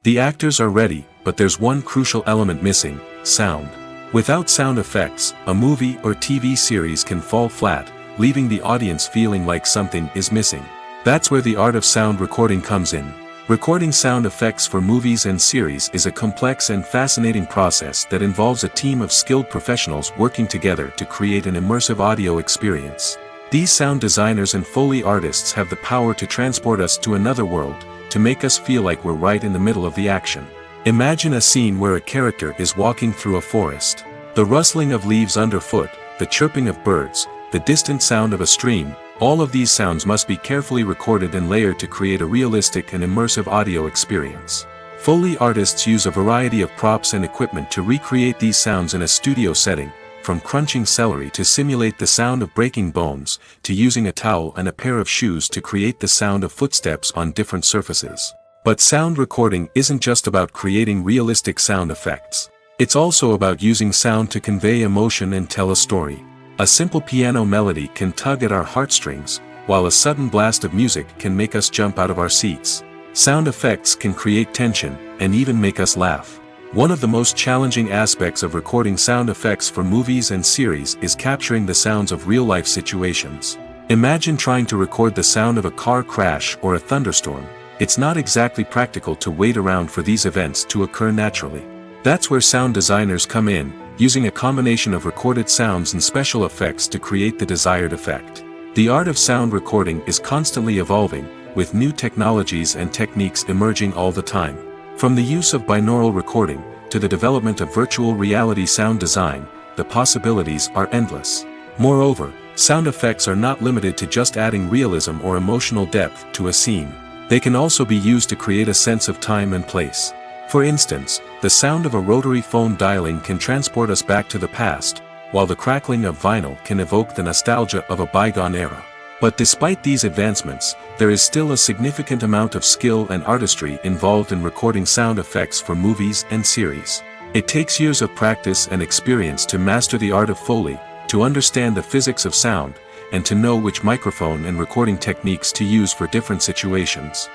[SPEAKER 1] The actors are ready, but there's one crucial element missing: sound. Without sound effects, a movie or TV series can fall flat, leaving the audience feeling like something is missing. That's where the art of sound recording comes in. Recording sound effects for movies and series is a complex and fascinating process that involves a team of skilled professionals working together to create an immersive audio experience. These sound designers and Foley artists have the power to transport us to another world, to make us feel like we're right in the middle of the action. Imagine a scene where a character is walking through a forest. The rustling of leaves underfoot, the chirping of birds, the distant sound of a stream, all of these sounds must be carefully recorded and layered to create a realistic and immersive audio experience. Foley artists use a variety of props and equipment to recreate these sounds in a studio setting, from crunching celery to simulate the sound of breaking bones, to using a towel and a pair of shoes to create the sound of footsteps on different surfaces. But sound recording isn't just about creating realistic sound effects. It's also about using sound to convey emotion and tell a story. A simple piano melody can tug at our heartstrings, while a sudden blast of music can make us jump out of our seats. Sound effects can create tension, and even make us laugh. One of the most challenging aspects of recording sound effects for movies and series is capturing the sounds of real-life situations. Imagine trying to record the sound of a car crash or a thunderstorm. It's not exactly practical to wait around for these events to occur naturally. That's where sound designers come in, using a combination of recorded sounds and special effects to create the desired effect. The art of sound recording is constantly evolving, with new technologies and techniques emerging all the time. From the use of binaural recording, to the development of virtual reality sound design, the possibilities are endless. Moreover, sound effects are not limited to just adding realism or emotional depth to a scene. They can also be used to create a sense of time and place. For instance, the sound of a rotary phone dialing can transport us back to the past, while the crackling of vinyl can evoke the nostalgia of a bygone era. But despite these advancements, there is still a significant amount of skill and artistry involved in recording sound effects for movies and series. It takes years of practice and experience to master the art of Foley, to understand the physics of sound, and to know which microphone and recording techniques to use for different situations.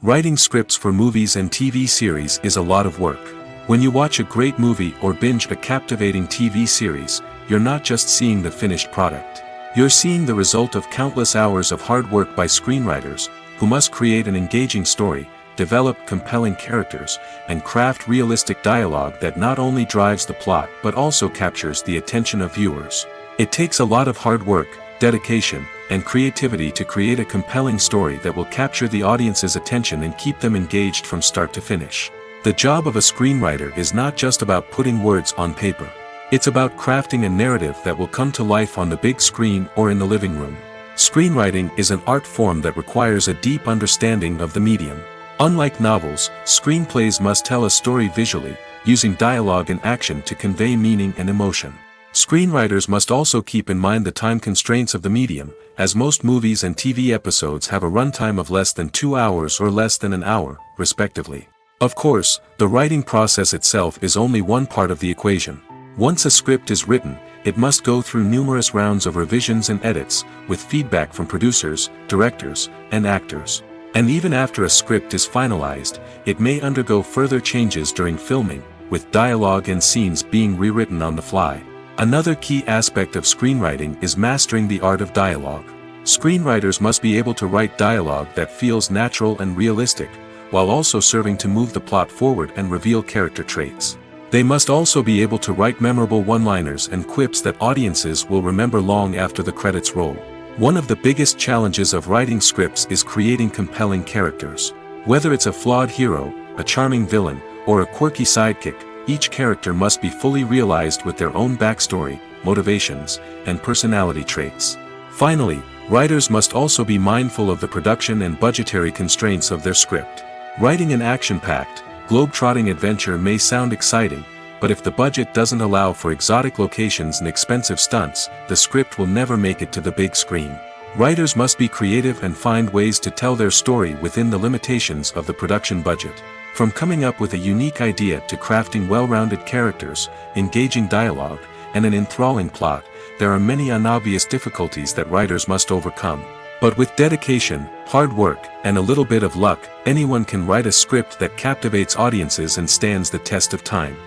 [SPEAKER 1] Writing scripts for movies and TV series is a lot of work. When you watch a great movie or binge a captivating TV series, you're not just seeing the finished product. You're seeing the result of countless hours of hard work by screenwriters, who must create an engaging story, develop compelling characters, and craft realistic dialogue that not only drives the plot but also captures the attention of viewers. It takes a lot of hard work, dedication, and creativity to create a compelling story that will capture the audience's attention and keep them engaged from start to finish. The job of a screenwriter is not just about putting words on paper. It's about crafting a narrative that will come to life on the big screen or in the living room. Screenwriting is an art form that requires a deep understanding of the medium. Unlike novels, screenplays must tell a story visually, using dialogue and action to convey meaning and emotion. Screenwriters must also keep in mind the time constraints of the medium, as most movies and TV episodes have a runtime of less than 2 hours or less than an hour, respectively. Of course, the writing process itself is only one part of the equation. Once a script is written, it must go through numerous rounds of revisions and edits, with feedback from producers, directors, and actors. And even after a script is finalized, it may undergo further changes during filming, with dialogue and scenes being rewritten on the fly. Another key aspect of screenwriting is mastering the art of dialogue. Screenwriters must be able to write dialogue that feels natural and realistic, while also serving to move the plot forward and reveal character traits. They must also be able to write memorable one-liners and quips that audiences will remember long after the credits roll. One of the biggest challenges of writing scripts is creating compelling characters. Whether it's a flawed hero, a charming villain, or a quirky sidekick, each character must be fully realized with their own backstory, motivations, and personality traits. Finally, writers must also be mindful of the production and budgetary constraints of their script. Writing an action-packed, globe-trotting adventure may sound exciting, but if the budget doesn't allow for exotic locations and expensive stunts, the script will never make it to the big screen. Writers must be creative and find ways to tell their story within the limitations of the production budget. From coming up with a unique idea to crafting well-rounded characters, engaging dialogue, and an enthralling plot, there are many unobvious difficulties that writers must overcome. But with dedication, hard work, and a little bit of luck, anyone can write a script that captivates audiences and stands the test of time.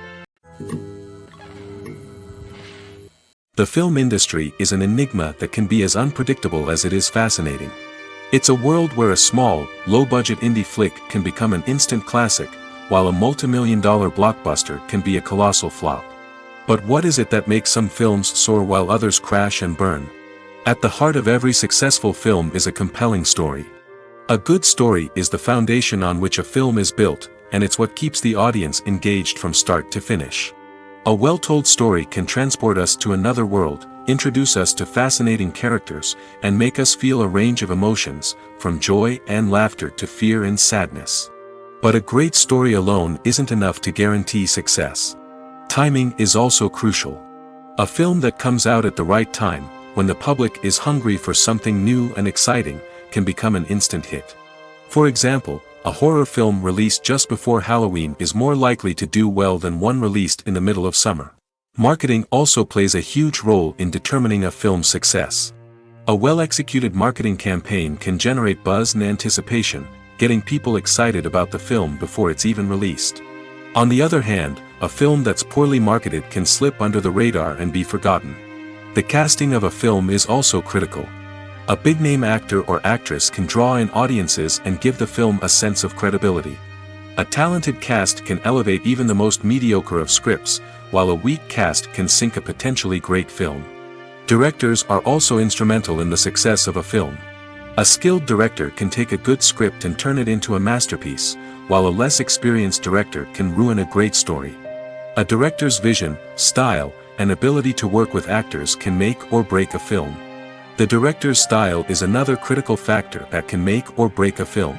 [SPEAKER 1] The film industry is an enigma that can be as unpredictable as it is fascinating. It's a world where a small, low-budget indie flick can become an instant classic, while a multi-million-dollar blockbuster can be a colossal flop. But what is it that makes some films soar while others crash and burn? At the heart of every successful film is a compelling story. A good story is the foundation on which a film is built, and it's what keeps the audience engaged from start to finish. A well-told story can transport us to another world, introduce us to fascinating characters, and make us feel a range of emotions, from joy and laughter to fear and sadness. But a great story alone isn't enough to guarantee success. Timing is also crucial. A film that comes out at the right time, when the public is hungry for something new and exciting, can become an instant hit. For example, a horror film released just before Halloween is more likely to do well than one released in the middle of summer. Marketing also plays a huge role in determining a film's success. A well-executed marketing campaign can generate buzz and anticipation, getting people excited about the film before it's even released. On the other hand, a film that's poorly marketed can slip under the radar and be forgotten. The casting of a film is also critical. A big-name actor or actress can draw in audiences and give the film a sense of credibility. A talented cast can elevate even the most mediocre of scripts, while a weak cast can sink a potentially great film. Directors are also instrumental in the success of a film. A skilled director can take a good script and turn it into a masterpiece, while a less experienced director can ruin a great story. A director's vision, style, and ability to work with actors can make or break a film. The director's style is another critical factor that can make or break a film.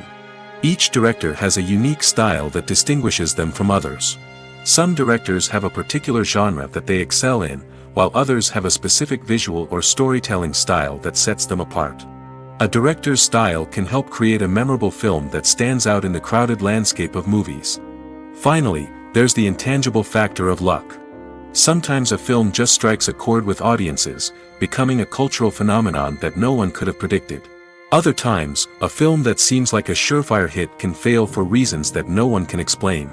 [SPEAKER 1] Each director has a unique style that distinguishes them from others. Some directors have a particular genre that they excel in, while others have a specific visual or storytelling style that sets them apart. A director's style can help create a memorable film that stands out in the crowded landscape of movies. Finally, there's the intangible factor of luck. Sometimes a film just strikes a chord with audiences, becoming a cultural phenomenon that no one could have predicted. Other times, a film that seems like a surefire hit can fail for reasons that no one can explain.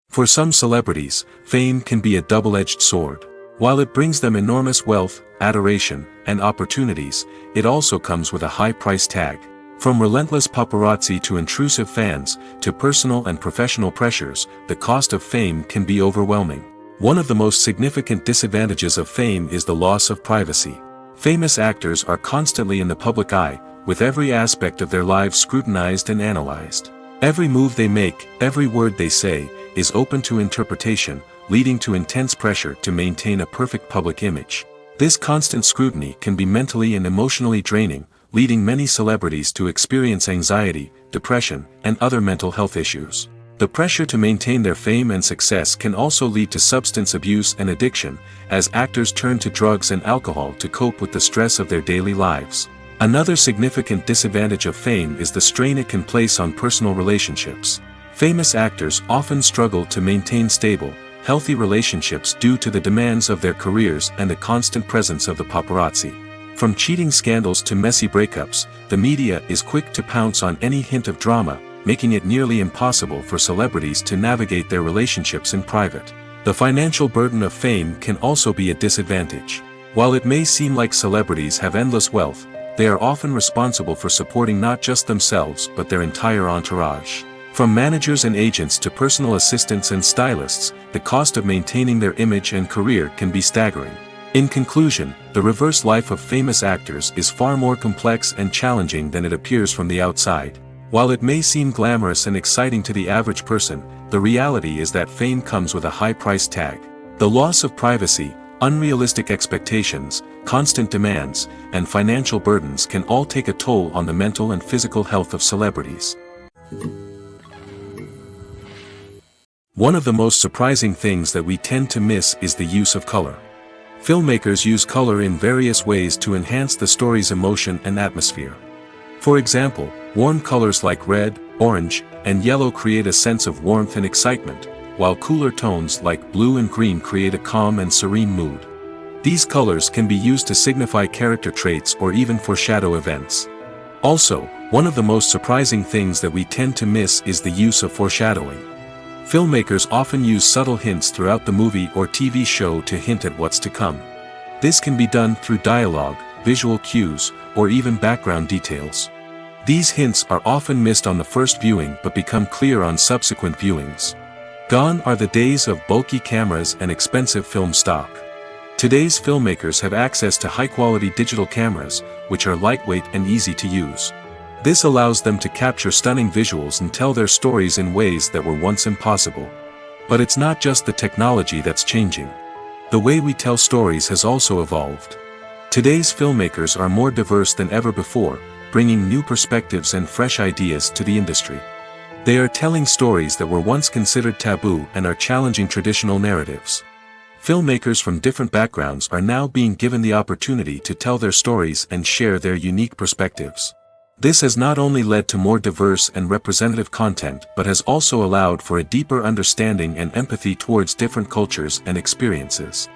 [SPEAKER 1] For some celebrities, fame can be a double-edged sword. While it brings them enormous wealth, adoration, and opportunities, it also comes with a high price tag. From relentless paparazzi to intrusive fans, to personal and professional pressures, the cost of fame can be overwhelming. One of the most significant disadvantages of fame is the loss of privacy. Famous actors are constantly in the public eye, with every aspect of their lives scrutinized and analyzed. Every move they make, every word they say, is open to interpretation, leading to intense pressure to maintain a perfect public image. This constant scrutiny can be mentally and emotionally draining, leading many celebrities to experience anxiety, depression, and other mental health issues. The pressure to maintain their fame and success can also lead to substance abuse and addiction, as actors turn to drugs and alcohol to cope with the stress of their daily lives. Another significant disadvantage of fame is the strain it can place on personal relationships. Famous actors often struggle to maintain stable, healthy relationships due to the demands of their careers and the constant presence of the paparazzi. From cheating scandals to messy breakups, the media is quick to pounce on any hint of drama, making it nearly impossible for celebrities to navigate their relationships in private. The financial burden of fame can also be a disadvantage. While it may seem like celebrities have endless wealth, they are often responsible for supporting not just themselves but their entire entourage. From managers and agents to personal assistants and stylists, the cost of maintaining their image and career can be staggering. In conclusion, the reverse life of famous actors is far more complex and challenging than it appears from the outside. While it may seem glamorous and exciting to the average person, the reality is that fame comes with a high price tag. The loss of privacy, unrealistic expectations, constant demands, and financial burdens can all take a toll on the mental and physical health of celebrities. One of the most surprising things that we tend to miss is the use of color. Filmmakers use color in various ways to enhance the story's emotion and atmosphere. For example, warm colors like red, orange, and yellow create a sense of warmth and excitement, while cooler tones like blue and green create a calm and serene mood. These colors can be used to signify character traits or even foreshadow events. Also, one of the most surprising things that we tend to miss is the use of foreshadowing. Filmmakers often use subtle hints throughout the movie or TV show to hint at what's to come. This can be done through dialogue, visual cues, or even background details. These hints are often missed on the first viewing but become clear on subsequent viewings. Gone are the days of bulky cameras and expensive film stock. Today's filmmakers have access to high-quality digital cameras, which are lightweight and easy to use. This allows them to capture stunning visuals and tell their stories in ways that were once impossible. But it's not just the technology that's changing. The way we tell stories has also evolved. Today's filmmakers are more diverse than ever before, bringing new perspectives and fresh ideas to the industry. They are telling stories that were once considered taboo and are challenging traditional narratives. Filmmakers from different backgrounds are now being given the opportunity to tell their stories and share their unique perspectives. This has not only led to more diverse and representative content but has also allowed for a deeper understanding and empathy towards different cultures and experiences.